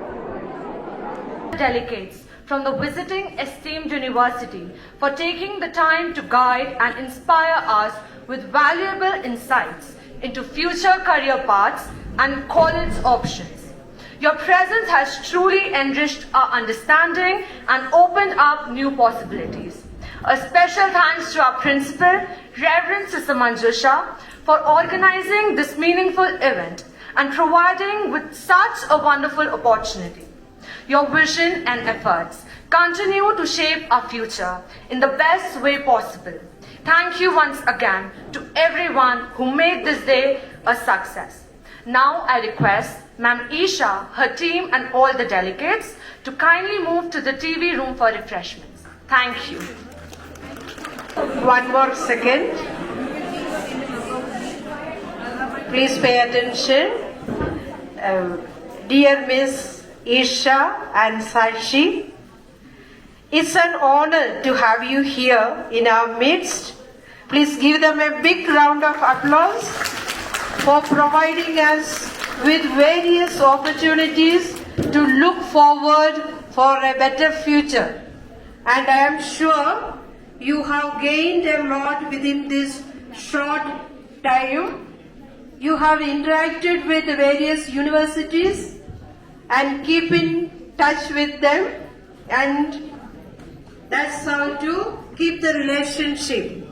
Speaker 14: Delegates from the visiting esteemed university for taking the time to guide and inspire us with valuable insights into future career paths and college options. Your presence has truly enriched our understanding and opened up new possibilities. A special thanks to our principal, Reverend Sister Manjusha, for organizing this meaningful event and providing with such a wonderful opportunity. Your vision and efforts continue to shape our future in the best way possible. Thank you once again to everyone who made this day a success. Now I request Ma'am Isha, her team and all the delegates to kindly move to the TV room for refreshments. Thank you.
Speaker 15: One more second. Please pay attention. Dear Miss Isha and Sakshi, it's an honor to have you here in our midst. Please give them a big round of applause for providing us with various opportunities to look forward for a better future. And I am sure you have gained a lot within this short time. You have interacted with various universities and keep in touch with them, and that's how to keep the relationship.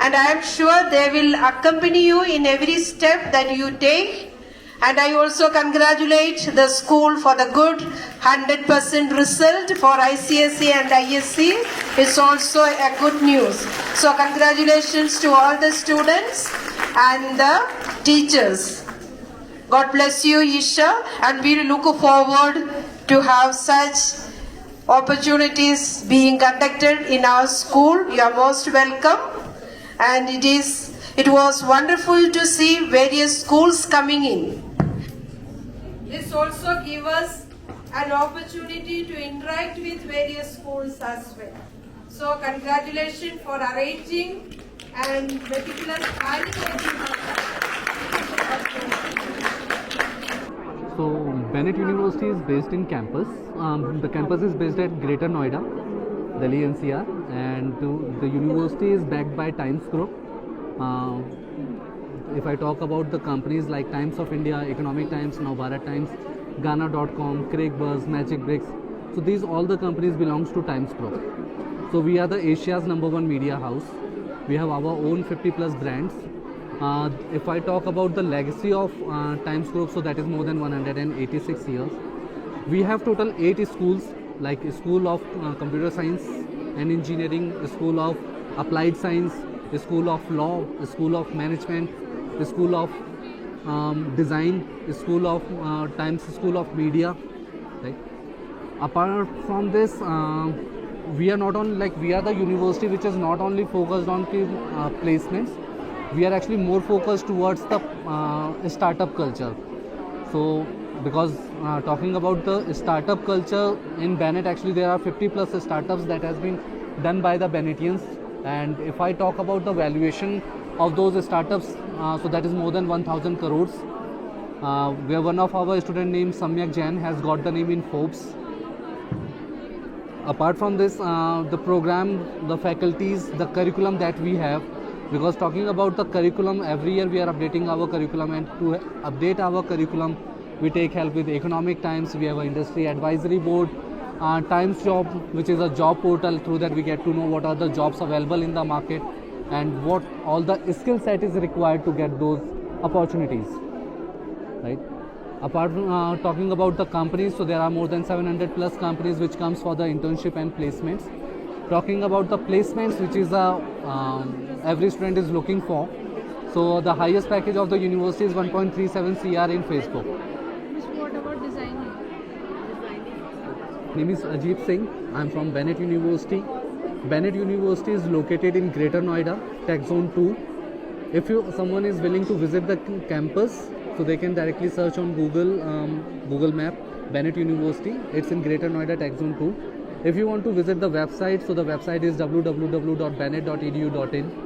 Speaker 15: And I am sure they will accompany you in every step that you take. And I also congratulate the school for the good 100% result for ICSE and ISC. It's also a good news. So congratulations to all the students and the teachers. God bless you, Isha, and we look forward to have such opportunities being conducted in our school. You are most welcome. And it was wonderful to see various schools coming in. This also gives us an opportunity to interact with various schools as well. So congratulations for arranging and meticulous planning.
Speaker 16: So Bennett University is based in campus. The campus is based at Greater Noida, Delhi NCR, and the university is backed by Times Group. If I talk about the companies like Times of India, Economic Times, Navbharat Times, Ghana.com, Craigbuzz, Magic Bricks, so these all the companies belongs to Times Group. So we are the Asia's #1 media house. We have our own 50+ brands. If I talk about the legacy of Times Group, so that is more than 186 years. We have total 8 schools, like a School of Computer Science and Engineering, a School of Applied Science, a School of Law, a School of Management, a School of Design, a School of Times School of Media. Right? Apart from this, we are not on we are the university which is not only focused on placements. We are actually more focused towards the startup culture. So because talking about the startup culture in Bennett, actually there are 50 plus startups that has been done by the Bennettians, and if I talk about the valuation of those startups, so that is more than 1000 crores, where one of our student named Samyak Jain has got the name in Forbes. Apart from this, the program, the faculties, the curriculum that we have, because talking about the curriculum, every year we are updating our curriculum, and to update our curriculum we take help with Economic Times. We have an industry advisory board, Times Job, which is a job portal. Through that we get to know what are the jobs available in the market and what all the skill set is required to get those opportunities, right? Apart from talking about the companies, so there are more than 700 plus companies which comes for the internship and placements. Talking about the placements, which is every student is looking for, so the highest package of the university is 1.37 CR in Facebook.
Speaker 25: What about designing?
Speaker 16: Name is Ajit Singh. I am from Bennett University. Bennett University is located in Greater Noida, Tech Zone 2. If someone is willing to visit the campus, so they can directly search on Google Map, Bennett University. It's in Greater Noida, Tech Zone 2. If you want to visit the website, so the website is www.bennett.edu.in.